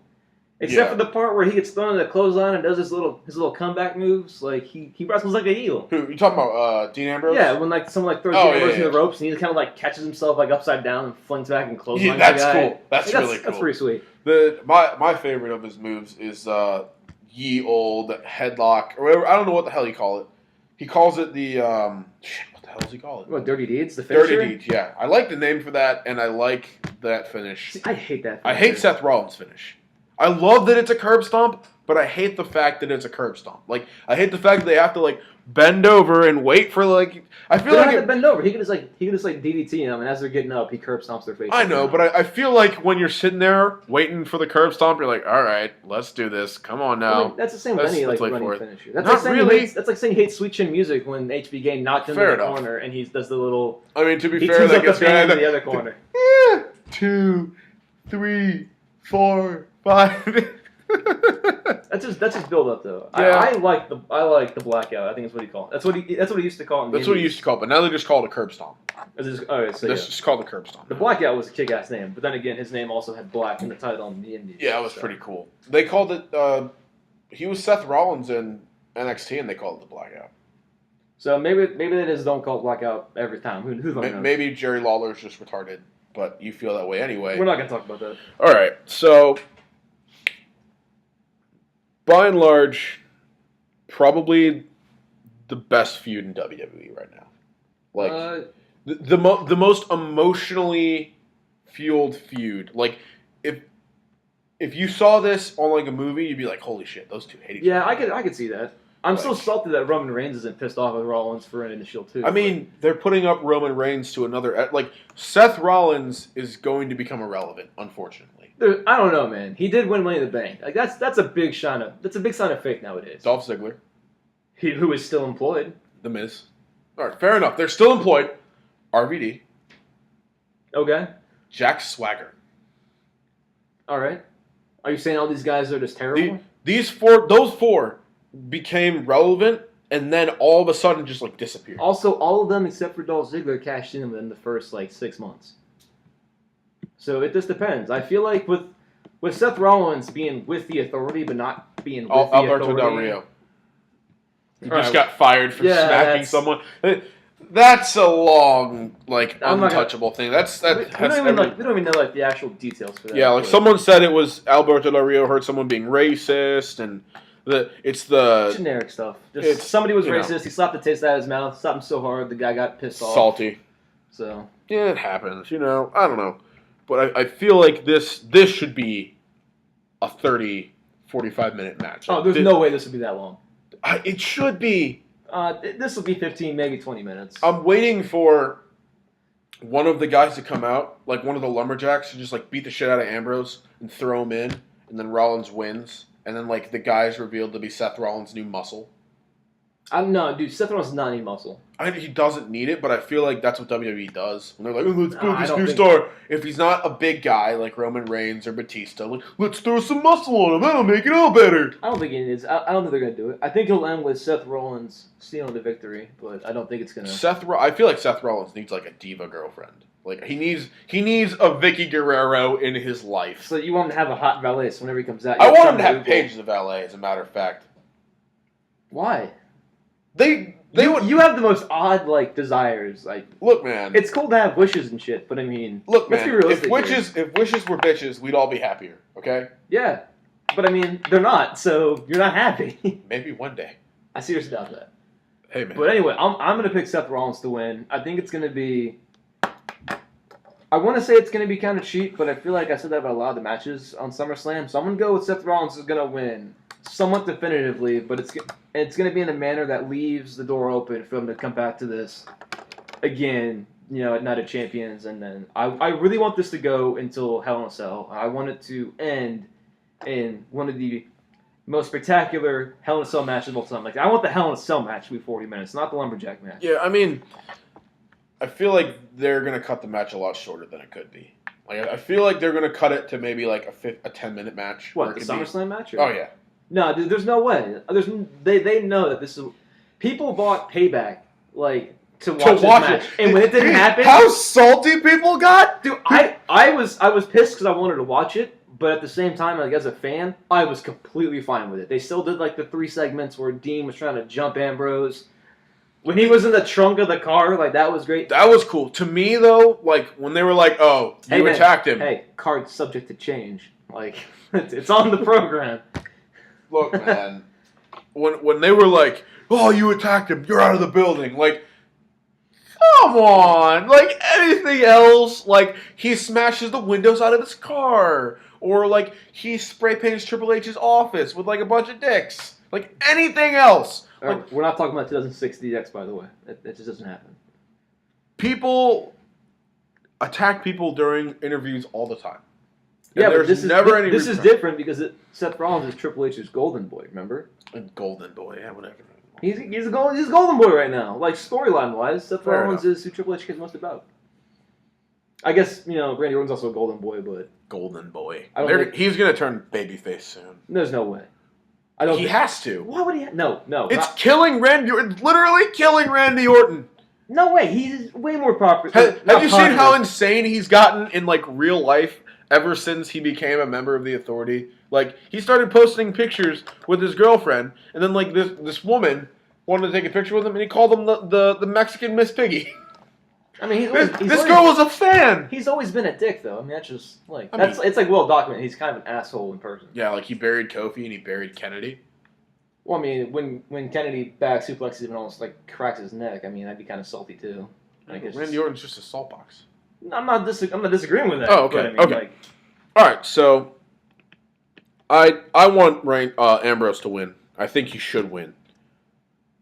Except for the part where he gets thrown in the clothesline and does his little comeback moves. Like, he wrestles like a heel. Who? You talking about Dean Ambrose? Yeah, when like someone throws Dean Ambrose in the ropes and he kind of like catches himself like upside down and flings back and clotheslines the guy. That's cool. That's really cool. That's pretty sweet. My favorite of his moves is ye old headlock or whatever. I don't know what the hell you call it. He calls it the what the hell does he call it? What, Dirty Deeds? The finisher? Dirty Deeds. Yeah, I like the name for that, and I like that finish. See, I hate that. I hate Seth Rollins' finish. I love that it's a curb stomp, but I hate the fact that it's a curb stomp. Like, I hate the fact that they have to like bend over and wait for like. I feel like have to bend over. He could just DDT them, and as they're getting up, he curb stomps their face. I know, but I feel like when you're sitting there waiting for the curb stomp, you're like, all right, let's do this. Come on now. I mean, that's the same with any running finisher. That's Not really. That's like saying he hates Sweet Chin Music when HB Gain knocked him in the corner, and he does the little. I mean, to be fair, that gets in the other corner. 2, 3, 4, 5. That's just build up though. Yeah. I like the blackout. I think that's what he called. That's what he used to call it. That's what he used to call it, but now they just call it a curb stomp. It's just called a curb stomp. The blackout was a kick-ass name, but then again, his name also had black in the title in the Indies. Yeah, it was pretty cool. They called it. He was Seth Rollins in NXT, and they called it the blackout. So maybe they just don't call it blackout every time. Who knows? Maybe Jerry Lawler's just retarded, but you feel that way anyway. We're not gonna talk about that. All right, so. By and large, probably the best feud in WWE right now. Like the most emotionally fueled feud. Like if you saw this on like a movie, you'd be like, "Holy shit, those two hate each other." Yeah, I could see that. I'm so salty that Roman Reigns isn't pissed off with Rollins for winning the Shield too. I mean, they're putting up Roman Reigns to another. Like Seth Rollins is going to become irrelevant, unfortunately. I don't know, man. He did win Money in the Bank. Like that's a big sign of faith nowadays. Dolph Ziggler, who is still employed. The Miz. All right, fair enough. They're still employed. RVD. Okay. Jack Swagger. All right. Are you saying all these guys are just terrible? Those four became relevant and then all of a sudden just like disappeared. Also, all of them except for Dolph Ziggler cashed in within the first like 6 months. So it just depends. I feel like with Seth Rollins being with the Authority but not being with the Alberto Authority. Del Rio. He just Right. got fired for smacking someone. That's a long, like, untouchable thing. We don't even know like the actual details for that. Yeah, like someone said it was Alberto Del Rio heard someone being racist, and it's the generic stuff. Just somebody was racist. He slapped the taste out of his mouth. Slapped him so hard the guy got pissed off. Salty. So yeah, it happens. You know, I don't know, but I feel like this should be a 30, 45-minute match. Oh, there's no way this would be that long. It should be. This will be 15, maybe 20 minutes. I'm waiting for one of the guys to come out, like one of the lumberjacks, to just like beat the shit out of Ambrose and throw him in, and then Rollins wins, and then like the guy's revealed to be Seth Rollins' new muscle. I don't know, dude. Seth Rollins does not need muscle. He doesn't need it, but I feel like that's what WWE does. When they're like, oh, let's build this new star. If he's not a big guy like Roman Reigns or Batista, like, let's throw some muscle on him. That'll make it all better. I don't think it is. I don't think they're going to do it. I think he'll end with Seth Rollins stealing the victory, but I don't think it's going to. I feel like Seth Rollins needs like a diva girlfriend. Like he needs a Vicky Guerrero in his life. So you want him to have a hot valet so whenever he comes out. I want him to have Paige the valet, as a matter of fact. Why? You have the most odd like desires. Like, look, man, it's cool to have wishes and shit, but I mean, look, let's man, be realistic. If wishes were bitches, we'd all be happier. Okay? Yeah, but I mean, they're not, so you're not happy. Maybe one day. I seriously doubt that. Hey, man. But anyway, I'm gonna pick Seth Rollins to win. I think it's gonna be. I want to say it's gonna be kind of cheap, but I feel like I said that about a lot of the matches on SummerSlam, so I'm gonna go with Seth Rollins is gonna win. Somewhat definitively, but it's going to be in a manner that leaves the door open for him to come back to this again, you know, at Night of Champions. And then I really want this to go until Hell in a Cell. I want it to end in one of the most spectacular Hell in a Cell matches of all time. Like, I want the Hell in a Cell match to be 40 minutes, not the Lumberjack match. Yeah, I mean, I feel like they're going to cut the match a lot shorter than it could be. Like, I feel like they're going to cut it to maybe like a 10-minute match. What, the SummerSlam match? Or? Oh, yeah. No, dude, there's no way. They know that this is. People bought Payback to watch this match, and when it didn't happen, how salty people got, dude. I was pissed because I wanted to watch it, but at the same time, like as a fan, I was completely fine with it. They still did like the 3 segments where Dean was trying to jump Ambrose. When he was in the trunk of the car, like that was great. That was cool. To me though, like when they were like, "Oh, you attacked him." Hey, card's subject to change. Like it's on the program. Look, man, when they were like, "Oh, you attacked him, you're out of the building," like, come on, like anything else, like he smashes the windows out of his car, or like he spray paints Triple H's office with like a bunch of dicks, like anything else. Like, we're not talking about 2006 DX, by the way. That just doesn't happen. People attack people during interviews all the time. Yeah, but this is different because Seth Rollins is Triple H's golden boy. Remember? A golden boy, yeah, whatever. He's a golden boy right now. Like storyline wise, Seth Rollins is who Triple H cares most about. I guess Randy Orton's also a golden boy, but golden boy. He's gonna turn babyface soon. There's no way. He has to. Why would he? No. It's killing Randy. It's literally killing Randy Orton. No way. He's way more popular. Have you seen how insane he's gotten in like real life? Ever since he became a member of the Authority, like he started posting pictures with his girlfriend, and then like this woman wanted to take a picture with him, and he called him the Mexican Miss Piggy. I mean, this girl was a fan. He's always been a dick, though. I mean, that's just like it's like well documented. He's kind of an asshole in person. Yeah, like he buried Kofi and he buried Kennedy. Well, I mean, when Kennedy back suplexes him and almost like cracks his neck, I mean, I'd be kind of salty too. Randy Orton's just a salt box. I'm not disagreeing with that. Oh, okay. But, Okay. All right. So, I want Ambrose to win. I think he should win.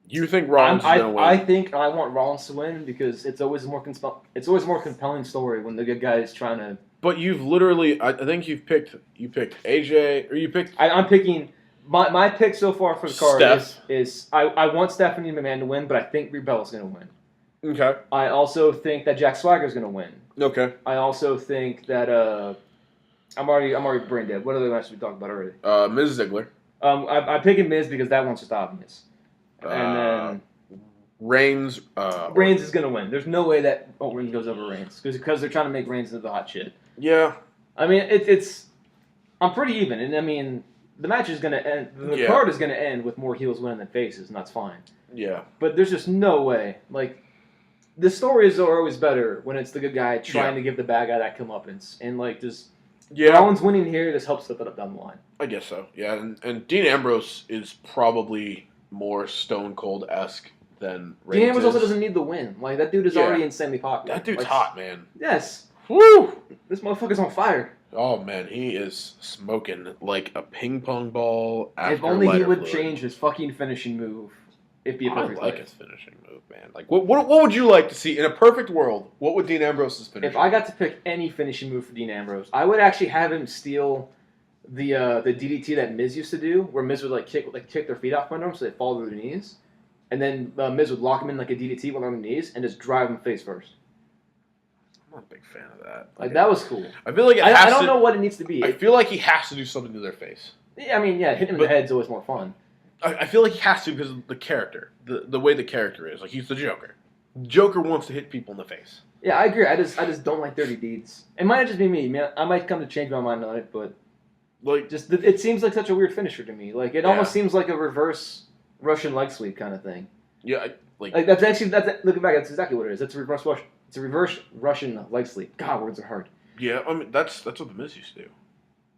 You think Rollins is going to win? I want Rollins to win because it's always a more compelling story when the good guy is trying to. But you've literally, I think you picked AJ or you picked. I'm picking my pick so far for the card is I want Stephanie McMahon to win, but I think Brie Bella's going to win. Okay. I also think that Jack Swagger's going to win. Okay. I also think that I'm already brain dead. What other matches we talked about already? Ms. Ziggler. I pick Miz because that one's just obvious. And then Reigns. Reigns is gonna win. There's no way that Reigns goes over Reigns because they're trying to make Reigns into the hot shit. Yeah. I mean, it's. I'm pretty even, and I mean, the match is gonna end. The card is gonna end with more heels winning than faces, and that's fine. Yeah. But there's just no way. Like, the stories are always better when it's the good guy trying to give the bad guy that comeuppance, and like just. Yeah. Rollins winning here just helps set that up down the line. I guess so. Yeah, and Dean Ambrose is probably more Stone Cold-esque than Reigns. Dean Ambrose also doesn't need the win. Like, that dude is already insanely popular. That dude's hot, man. Yes. Woo! This motherfucker's on fire. Oh, man, he is smoking like a ping pong ball after if only he would fluid. Change his fucking finishing move. It'd be a perfect I like his finishing move, man. Like, what would you like to see in a perfect world? What would Dean Ambrose's finishing? If I got to pick any finishing move for Dean Ambrose, I would actually have him steal the DDT that Miz used to do, where Miz would kick their feet off under him so they fall to their knees, and then Miz would lock him in like a DDT while on their knees and just drive him face first. I'm not a big fan of that. Like, that was cool. I feel like I don't know what it needs to be. I feel like he has to do something to their face. Yeah, I mean, hitting him in the head's always more fun. I feel like he has to because of the character, the way the character is. Like, he's the Joker. Joker wants to hit people in the face. Yeah, I agree. I just don't like dirty deeds. It might just be me, man. I might come to change my mind on it, but like, just it seems like such a weird finisher to me. Like, it almost seems like a reverse Russian leg sweep kind of thing. Yeah, like that's looking back, that's exactly what it is. It's a reverse Russian leg sweep. God, words are hard. Yeah, I mean that's what the Miz used to do.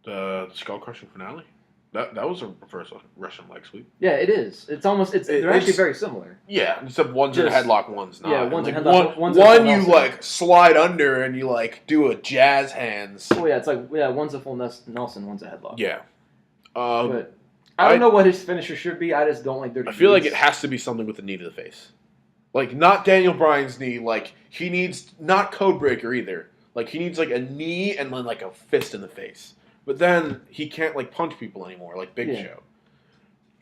The skull crushing finale. That was a reverse Russian leg sweep. Yeah, it is. It's almost they're actually very similar. Yeah, except one's in a headlock, one's not. Yeah, one's like in a headlock. One you like slide under and you like do a jazz hands. Oh yeah, it's like one's a full Nelson, one's a headlock. Yeah. But I don't know what his finisher should be. I just don't like dirty. I feel like it has to be something with a knee to the face. Like, not Daniel Bryan's knee. Like, he needs not Codebreaker either. Like, he needs like a knee and then like a fist in the face. But then he can't like punch people anymore, like Big Show.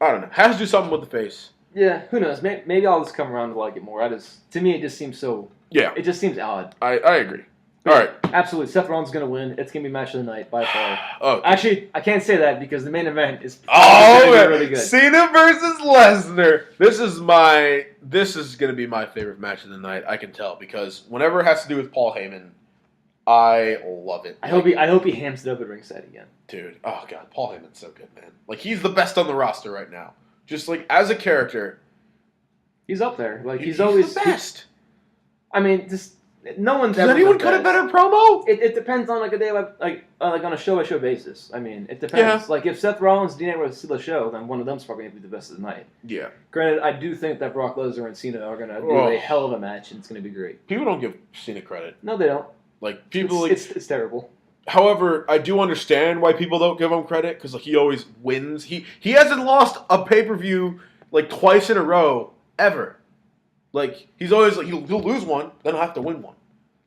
I don't know. Has to do something with the face. Yeah, who knows? Maybe I'll just come around to like it more. To me, it just seems so. Yeah. It just seems odd. I agree. All right. Absolutely, Seth Rollins is gonna win. It's gonna be match of the night by far. Oh, actually, I can't say that because the main event is really good. Cena versus Lesnar. This is gonna be my favorite match of the night. I can tell because whenever it has to do with Paul Heyman, I love it. I hope he hams it up at ringside again. Dude, oh god, Paul Heyman's so good, man. Like, he's the best on the roster right now. Just like as a character, he's up there. Like, he's always the best. I mean, just no one's. Does anyone cut a better promo? It depends on like a day like on a show by show basis. I mean, it depends. Yeah. Like, if Seth Rollins and Dean Ambrose steal the show, then one of them's probably gonna be the best of the night. Yeah. Granted, I do think that Brock Lesnar and Cena are gonna do a hell of a match, and it's gonna be great. People don't give Cena credit. No, they don't. Like, people it's terrible. However, I do understand why people don't give him credit because like he always wins. He hasn't lost a pay-per-view like twice in a row ever. Like, he's always like he'll lose one, then he'll have to win one.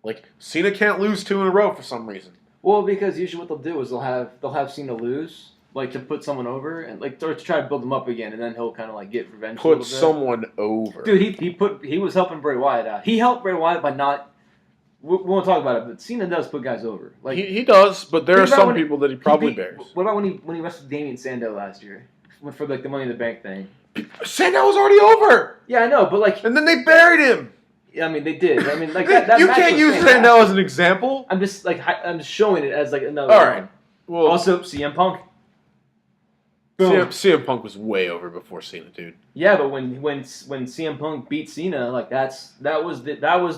Like, Cena can't lose 2 in a row for some reason. Well, because usually what they'll do is they'll have Cena lose, like, to put someone over and like to try to build them up again, and then he'll kind of like get revenge. Put someone over. Dude, he was helping Bray Wyatt out. He helped Bray Wyatt by not. We won't talk about it, but Cena does put guys over. Like, he does, but there are some people that he probably bears. What about when he wrestled Damien Sandow last year for like the Money in the Bank thing? Sandow was already over. Yeah, I know, but like, and then they buried him. Yeah, I mean, they did. I mean, like that you can't use Sandow as an example. I'm just showing it as like another. All right. Well, also, CM Punk. CM Punk was way over before Cena, dude. Yeah, but when CM Punk beat Cena, like that was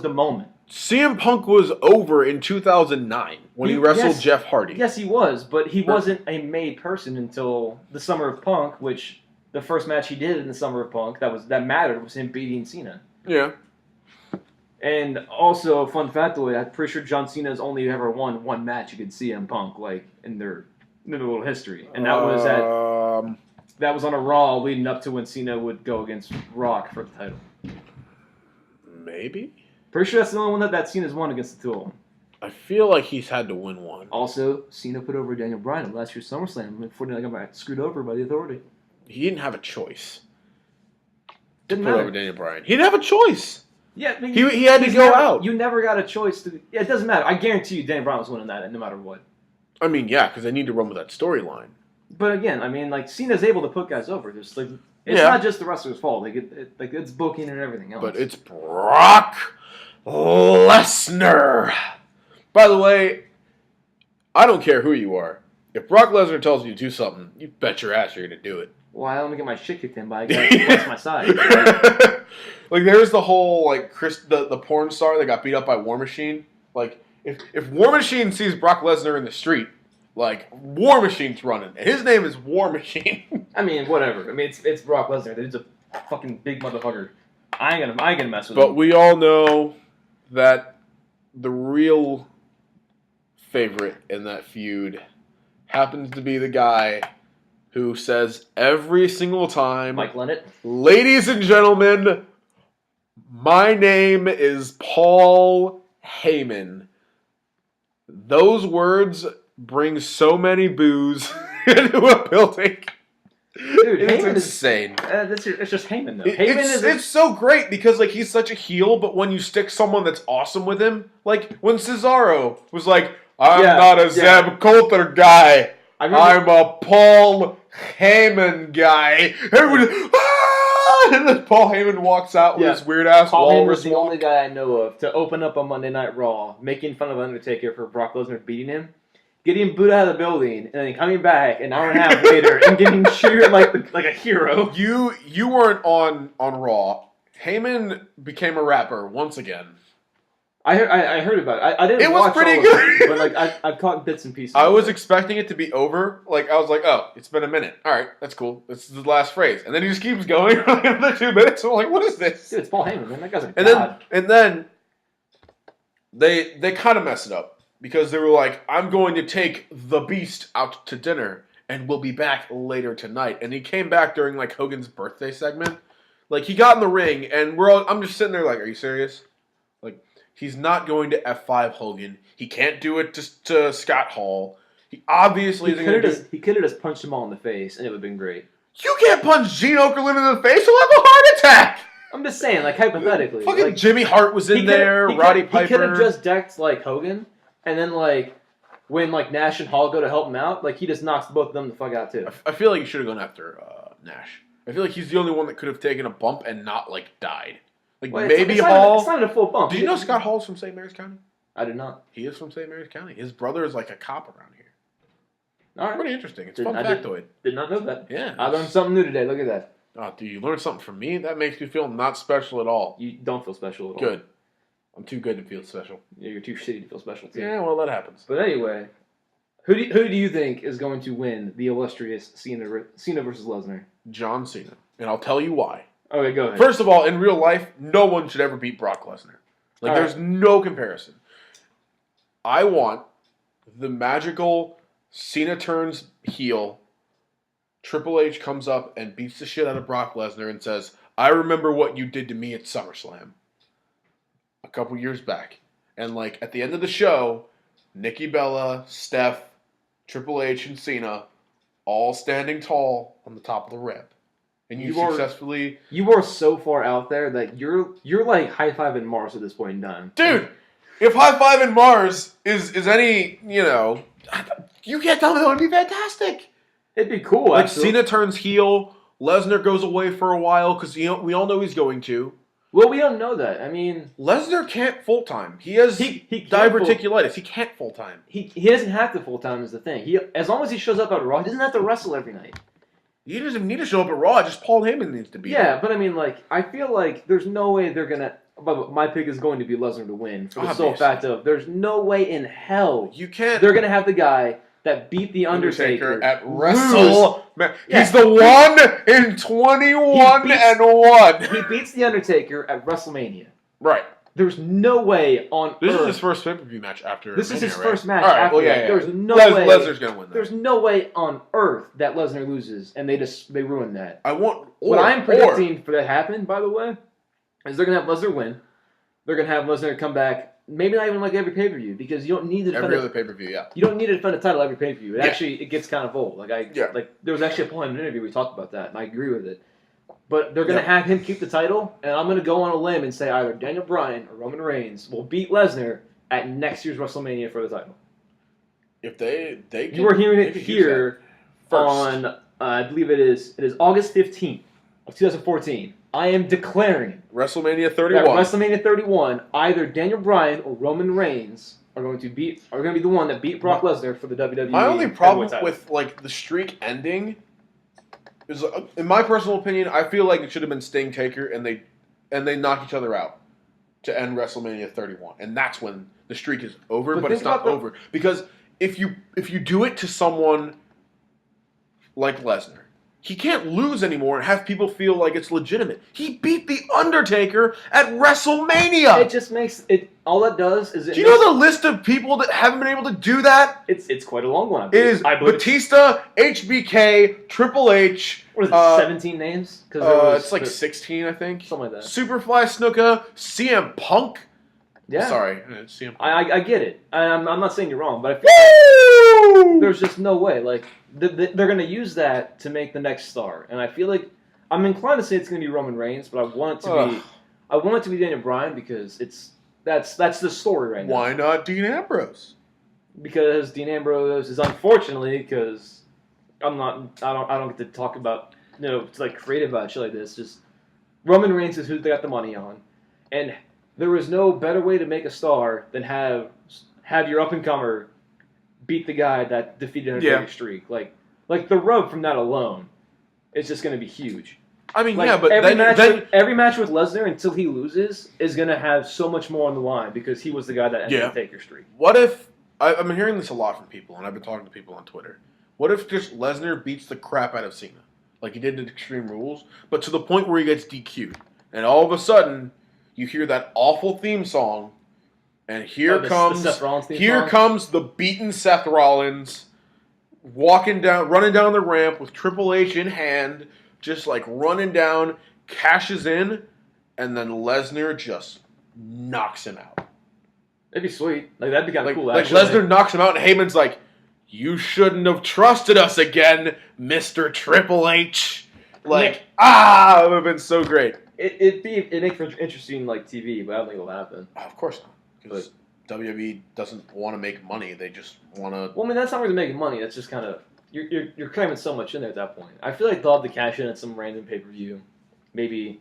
the moment. CM Punk was over in 2009 when he wrestled Jeff Hardy. Yes, he was, but he wasn't a made person until the Summer of Punk, which the first match he did in the Summer of Punk that mattered was him beating Cena. Yeah. And also, fun factoid, I'm pretty sure John Cena's only ever won one match against CM Punk, like in their little history, and that was that was on a Raw leading up to when Cena would go against Rock for the title. Maybe. Pretty sure that's the only one that Cena's won against the two of them. I feel like he's had to win one. Also, Cena put over Daniel Bryan at last year's SummerSlam before he got screwed over by the Authority. He didn't have a choice. Didn't put over Daniel Bryan. He didn't have a choice. Yeah, I mean, he had to go out. You never got a choice to. Yeah, it doesn't matter. I guarantee you, Daniel Bryan was winning that no matter what. I mean, yeah, because they need to run with that storyline. But again, I mean, like Cena's able to put guys over. Just like it's not just the wrestler's fault. Like it's booking and everything else. But it's Brock Lesnar. By the way, I don't care who you are. If Brock Lesnar tells you to do something, you bet your ass you're gonna do it. Well, I don't want to get my shit kicked in by a guy who plus my side. Like there's the whole like the porn star that got beat up by War Machine. Like if War Machine sees Brock Lesnar in the street, like War Machine's running. And his name is War Machine. I mean, whatever. I mean, it's Brock Lesnar. He's a fucking big motherfucker. I ain't gonna mess with him. But we all know that the real favorite in that feud happens to be the guy who says every single time, Mike Lennett. Ladies and gentlemen, my name is Paul Heyman. Those words bring so many boos into a building. Dude, it's Heyman insane. It's just Heyman, though. It's so great because like he's such a heel, but when you stick someone that's awesome with him, like when Cesaro was like, I'm not a Zeb Coulter guy. I'm a Paul Heyman guy. Everybody, and then Paul Heyman walks out with his weird ass Paul Heyman was walrus the only guy I know of to open up a Monday Night Raw, making fun of Undertaker for Brock Lesnar beating him, getting booed out of the building, and then coming back an hour and a half later and getting cheered like a hero. You weren't on Raw. Heyman became a rapper once again. I heard about it. I didn't. It was watch pretty all good, of it, but like I've caught bits and pieces. I was expecting it to be over. Like I was like, oh, it's been a minute. All right, that's cool. This is the last phrase, and then he just keeps going for another 2 minutes. I'm like, what is this? Dude, it's Paul Heyman, man. That guy's a god. And then they kind of mess it up because they were like, I'm going to take the Beast out to dinner, and we'll be back later tonight. And he came back during like Hogan's birthday segment. Like he got in the ring, and I'm just sitting there like, are you serious? Like. He's not going to F5 Hogan. He can't do it to Scott Hall. He obviously isn't going to do... He could have just punched him all in the face, and it would have been great. You can't punch Gene Okerlund in the face. He'll have a heart attack. I'm just saying, like, hypothetically. Fucking like, Jimmy Hart was in there. Roddy Piper. He could have just decked, like, Hogan, and then, like, when, like, Nash and Hall go to help him out, like, he just knocks both of them the fuck out, too. I feel like you should have gone after Nash. I feel like he's the only one that could have taken a bump and not, like, died. Like maybe Hall. It's not a full bump. Did you know Scott Hall's from St. Mary's County? I did not. He is from St. Mary's County. His brother is like a cop around here. All right. Pretty interesting. It's a fun factoid. Did not know that. Yeah. I learned something new today. Look at that. Oh, dude, you learned something from me? That makes me feel not special at all. You don't feel special at all. Good. I'm too good to feel special. Yeah, you're too shitty to feel special, too. Yeah, well, that happens. But anyway, who do you think is going to win the illustrious Cena versus Lesnar? John Cena. And I'll tell you why. Okay, go ahead. First of all, in real life, no one should ever beat Brock Lesnar. Like, there's no comparison. I want the magical Cena turns heel. Triple H comes up and beats the shit out of Brock Lesnar and says, I remember what you did to me at Summerslam a couple years back. And, like, at the end of the show, Nikki Bella, Steph, Triple H, and Cena all standing tall on the top of the ramp. And you successfully... You are so far out there that you're like high-fiving Mars at this point in time. Dude, if high-fiving Mars is any, you can't tell me that would be fantastic. It'd be cool, like, actually. Cena turns heel, Lesnar goes away for a while, because we all know he's going to. Well, we don't know that. I mean... Lesnar can't full-time. He has diverticulitis. He can't full-time. He doesn't have to full-time is the thing. As long as he shows up at Raw, he doesn't have to wrestle every night. He doesn't need to show up at Raw. Just Paul Heyman needs to be there. But I mean, like, I feel like there's no way they're going to... My pick is going to be Lesnar to win. For the sole fact of, there's no way in hell you can't. They're going to have the guy that beat The Undertaker at WrestleMania. He's the one in 21 and 1. He beats The Undertaker at WrestleMania. Right. There's no way on This Earth. is his first pay-per-view match after. This is his right? first match right, after. Well, yeah. There's no way. Lesnar's gonna win that. There's no way on Earth that Lesnar loses, and they ruin that. What I'm predicting for that to happen, by the way, is they're gonna have Lesnar win. They're gonna have Lesnar come back. Maybe not even like every pay-per-view because you don't need to defend every other pay-per-view. Yeah. You don't need to defend a title every pay-per-view. It gets kind of old. Like there was actually a point in an interview we talked about that, and I agree with it. But they're going to have him keep the title, and I'm going to go on a limb and say either Daniel Bryan or Roman Reigns will beat Lesnar at next year's WrestleMania for the title. If they you were hearing it here on, I believe it is August 15th of 2014. I am declaring WrestleMania that 31. WrestleMania 31, either Daniel Bryan or Roman Reigns are going to be the one that beat Brock Lesnar for the WWE. My only problem title. with like the streak ending is, in my personal opinion, I feel like it should have been Sting Taker, and they knock each other out to end WrestleMania 31, and that's when the streak is over. But it's not over, because if you do it to someone like Lesnar, he can't lose anymore and have people feel like it's legitimate. He beat The Undertaker at WrestleMania. It just makes it. All that does is. Do you know the list of people that haven't been able to do that? It's quite a long one. It is Batista, HBK, Triple H. What is it? 17 names? It's like 16, I think. Something like that. Superfly Snuka, CM Punk. Yeah. Sorry, CM Punk. I get it. I'm not saying you're wrong, but I feel like there's just no way. Like they're going to use that to make the next star, and I feel like I'm inclined to say it's going to be Roman Reigns, but I want it to be. I want it to be Daniel Bryan because that's the story right now. Why not Dean Ambrose? Because Dean Ambrose is, unfortunately, because I don't get to talk about it's like creative about shit like this. Just Roman Reigns is who they got the money on, and there is no better way to make a star than have your up and comer beat the guy that defeated Undertaker's streak. Like the rub from that alone is just going to be huge. I mean, like, yeah, but every match with Lesnar until he loses is going to have so much more on the line because he was the guy that ended the Taker streak. What if I've been hearing this a lot from people, and I've been talking to people on Twitter. What if just Lesnar beats the crap out of Cena, like he did in Extreme Rules, but to the point where he gets DQ'd, and all of a sudden you hear that awful theme song, and here comes the beaten Seth Rollins running down the ramp with Triple H in hand, just like running down, cashes in, and then Lesnar just knocks him out. That'd be sweet. Like that'd be kind of cool. Like Lesnar knocks him out, and Heyman's like, "You shouldn't have trusted us again, Mr. Triple H." Like, it would have been so great. It'd make for interesting like TV, but I don't think it'll happen. Of course not, because WWE doesn't want to make money; they just want to. Well, I mean, that's not really making money. That's just kind of you're cramming so much in there at that point. I feel like they'll have to cash in at some random pay-per-view. Maybe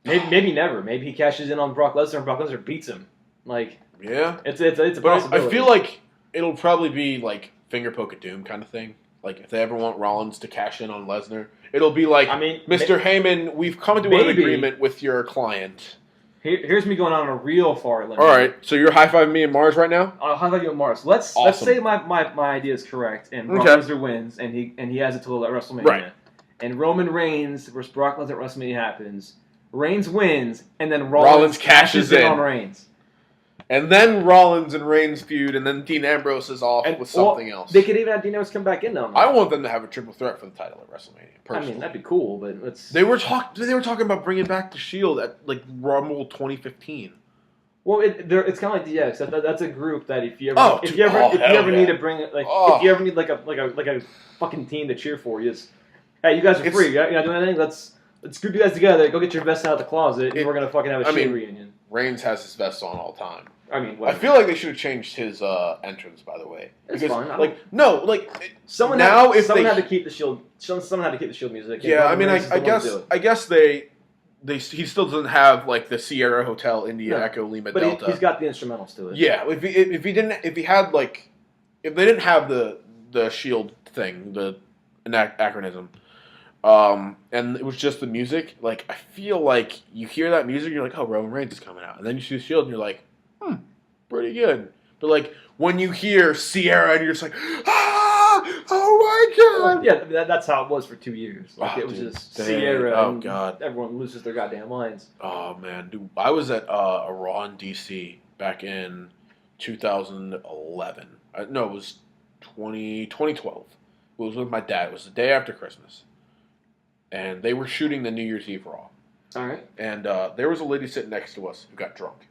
never. Maybe he cashes in on Brock Lesnar and Brock Lesnar beats him. Like, yeah, it's a possibility. I feel like it'll probably be like finger poke of doom kind of thing. Like if they ever want Rollins to cash in on Lesnar, it'll be like, Mr. Heyman, we've come to an agreement with your client. Here's me going on a real far limb. All right, so you're high-fiving me and Mars right now? I'll high-five you and Mars. Let's say my idea is correct, and Brock Lesnar wins, and he has it till at WrestleMania. Right. And Roman Reigns versus Brock Lesnar at WrestleMania happens. Reigns wins, and then Rollins cashes in on Reigns. And then Rollins and Reigns feud, and then Dean Ambrose is off with something else. They could even have Dean Ambrose come back in now. I want them to have a triple threat for the title at WrestleMania. Personally. I mean, that'd be cool, but let's. They were talking about bringing back the Shield at like Rumble 2015. Well, it's kind of like DX. That's a group that if you ever need to bring it, if you ever need like a fucking team to cheer for, you just you guys are free. You're not doing anything. Let's group you guys together. Go get your vest out of the closet, and we're gonna fucking have a Shield reunion. Reigns has his vest on all the time. I mean, I feel like they should have changed his entrance. By the way, it's fine. Someone had to keep the Shield. Someone had to keep the Shield music. Yeah, I mean, I guess he still doesn't have like the Sierra Hotel India Echo Lima Delta. But he's got the instrumentals to it. Yeah, if they didn't have the Shield thing, the acronym, and it was just the music. Like I feel like you hear that music, you're like, oh, Roman Reigns is coming out, and then you see the Shield, and you're like, pretty good. But like when you hear Sierra, and you're just like, oh my god! Yeah, that's how it was for 2 years. Like it was just Sierra. Oh god! Everyone loses their goddamn minds. Oh man, dude, I was at a Raw in DC back in 2011. No, it was 2012. It was with my dad. It was the day after Christmas, and they were shooting the New Year's Eve Raw. All right. And there was a lady sitting next to us who got drunk.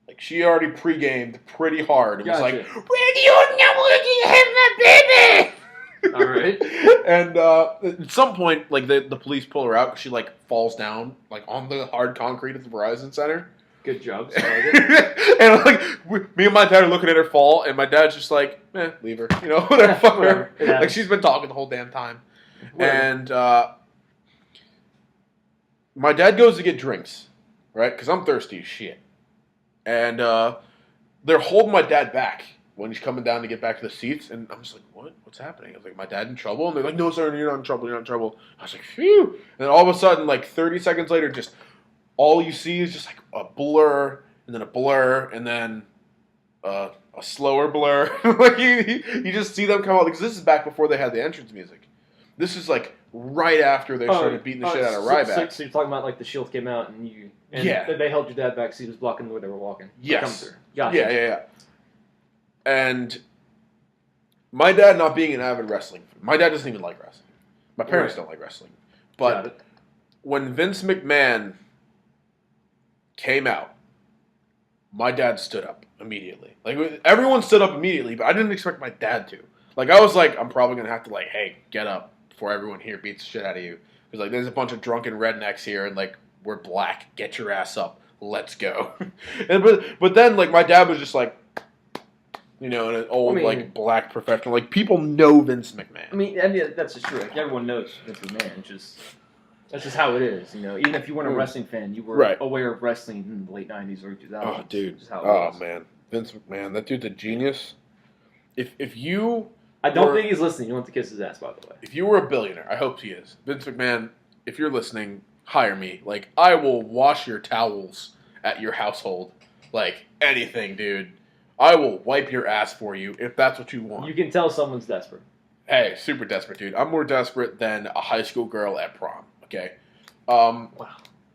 Like, she already pre-gamed pretty hard. It was like, where do you know you have my baby? All right. And at some point, like, the police pull her out because she, like, falls down, like, on the hard concrete at the Verizon Center. Good job. And like me and my dad are looking at her fall, and my dad's just like, leave her. You know, whatever. Fuck her. Yeah. Like she's been talking the whole damn time. Whatever. And my dad goes to get drinks, right? Because I'm thirsty as shit. And they're holding my dad back when he's coming down to get back to the seats. And I'm just like, what? What's happening? I was like, my dad in trouble? And they're like, no, sir, you're not in trouble. You're not in trouble. I was like, phew. And then all of a sudden, like 30 seconds later, just all you see is just like a blur, and then a blur, and then a slower blur. Like you just see them come out. Because this is back before they had the entrance music. This is like right after they started beating the shit out of Ryback. So you're talking about like the Shield came out and they held your dad back so he was blocking where they were walking. Yes. Gotcha. Yeah. And my dad not being an avid wrestling fan, my dad doesn't even like wrestling. My parents don't like wrestling. But when Vince McMahon came out, my dad stood up immediately. Like everyone stood up immediately, but I didn't expect my dad to. Like I was like, I'm probably gonna have to like, hey, get up before everyone here beats the shit out of you. Because like there's a bunch of drunken rednecks here, and like we're black. Get your ass up. Let's go. but then like my dad was just like, you know, an old like black professional. Like people know Vince McMahon. I mean that's just true. Like everyone knows Vince McMahon. That's just how it is. You know, even if you weren't a wrestling fan, you were aware of wrestling in the late '90s, early 2000s. Oh, dude. Just how it was. Man, Vince McMahon, that dude's a genius. If you, I don't think he's listening. You want to kiss his ass, by the way. If you were a billionaire, I hope he is. Vince McMahon, if you're listening, hire me. Like I will wash your towels at your household. Like anything, dude. I will wipe your ass for you if that's what you want. You can tell someone's desperate. Hey, super desperate, dude. I'm more desperate than a high school girl at prom. Okay. Wow,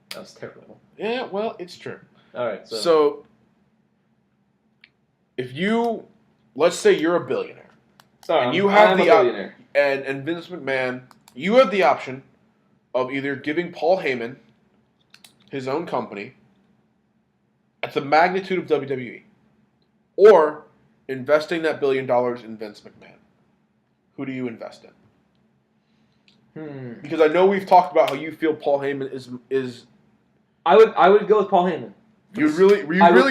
that was terrible. Yeah, well, it's true. All right. So if you, let's say you're a billionaire, and you have the billionaire, and Vince McMahon, you have the option of either giving Paul Heyman his own company at the magnitude of WWE, or investing that $1 billion in Vince McMahon. Who do you invest in? Because I know we've talked about how you feel Paul Heyman is. I would go with Paul Heyman. You really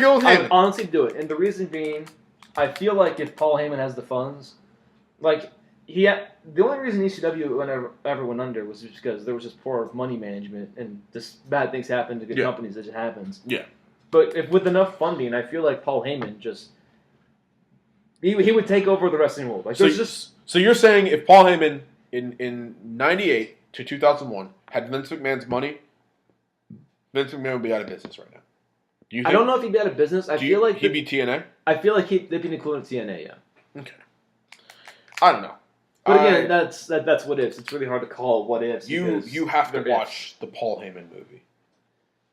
go with Heyman? I would honestly do it, and the reason being, I feel like if Paul Heyman has the funds, like the only reason ECW ever went under was just because there was just poor money management and just bad things happen to good companies. It just happens. Yeah. But if with enough funding, I feel like Paul Heyman just he would take over the wrestling world. Like so you're saying if Paul Heyman in 98 to 2001 had Vince McMahon's money, Vince McMahon would be out of business right now. Do you think? I don't know if he'd be out of business. I feel like he'd be TNA. I feel like they'd be equivalent to TNA. Yeah. Okay. I don't know. But again, that's what ifs. It's really hard to call what ifs. You have to watch the Paul Heyman movie.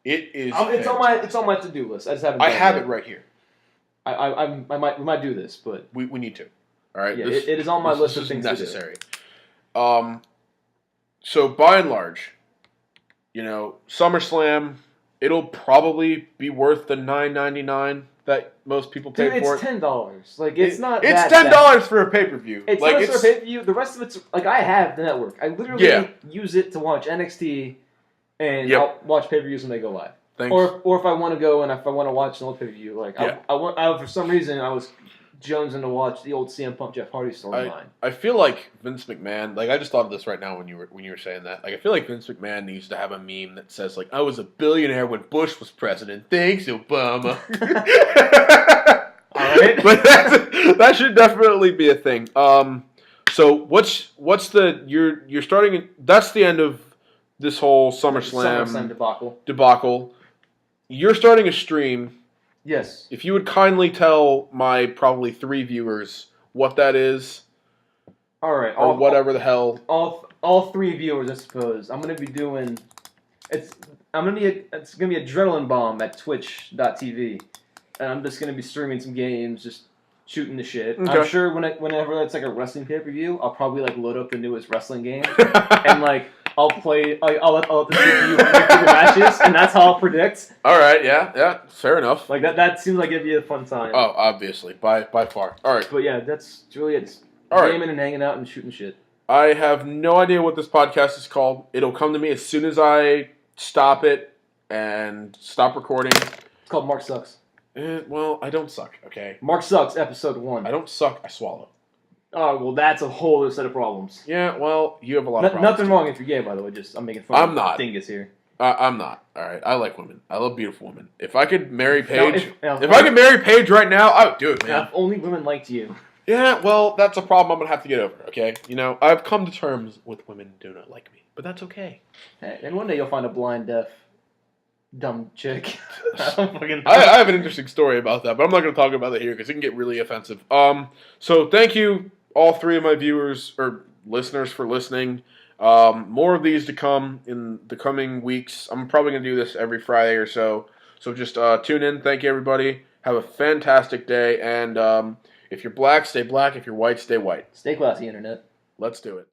It is. It's on my to-do list. I just haven't. I have it right here. We might do this, but we need to. All right. Yeah, it is on my list of things necessary. To do. So by and large, you know, SummerSlam, it'll probably be worth the $9.99 that most people pay for it. It's $10. Like it's not. It's $10 for a pay-per-view. It's like, $10 for a pay-per-view. The rest of it's like I have the network. I literally use it to watch NXT and I'll watch pay-per-views when they go live. Thanks. Or if I want to go and if I want to watch an old pay-per-view, like I for some reason I was jonesing to watch the old CM Punk Jeff Hardy storyline. I feel like Vince McMahon, like I just thought of this right now when you were saying that. Like I feel like Vince McMahon needs to have a meme that says like I was a billionaire when Bush was president. Thanks, Obama. All right. But that should definitely be a thing. So what's the you're starting? That's the end of this whole SummerSlam debacle. You're starting a stream. Yes. If you would kindly tell my probably 3 viewers what that is. All right. Or whatever the hell. All 3 viewers, I suppose. I'm gonna be doing. It's gonna be Adrenaline Bomb at Twitch.tv, and I'm just gonna be streaming some games, just shooting the shit. Okay. I'm sure whenever it's like a wrestling pay-per-view, I'll probably like load up the newest wrestling game and like. I'll play. I'll let the CPU pick the matches, and that's how I'll predict. All right, yeah, fair enough. Like that seems like it'd be a fun time. Oh, obviously, by far. All right, but yeah, that's really it. Gaming and hanging out and shooting shit. I have no idea what this podcast is called. It'll come to me as soon as I stop it and stop recording. It's called Mark Sucks. Well, I don't suck, okay? Mark Sucks, episode 1. I don't suck, I swallow. Oh, well, that's a whole other set of problems. Yeah, well, you have a lot of problems. Nothing wrong if you're gay, by the way. Just I'm making fun of dingus here. I'm not. All right, I like women. I love beautiful women. If I could marry Paige, if I could marry Paige right now, I would do it, man. If only women liked you. Yeah, well, that's a problem I'm gonna have to get over. Okay, I've come to terms with women who do not like me, but that's okay. Hey, and one day you'll find a blind, deaf, dumb chick. I don't fucking know. I have an interesting story about that, but I'm not gonna talk about it here because it can get really offensive. So thank you, all 3 of my viewers or listeners, for listening. More of these to come in the coming weeks. I'm probably going to do this every Friday or so. So just tune in. Thank you, everybody. Have a fantastic day. And if you're black, stay black. If you're white, stay white. Stay classy, Internet. Let's do it.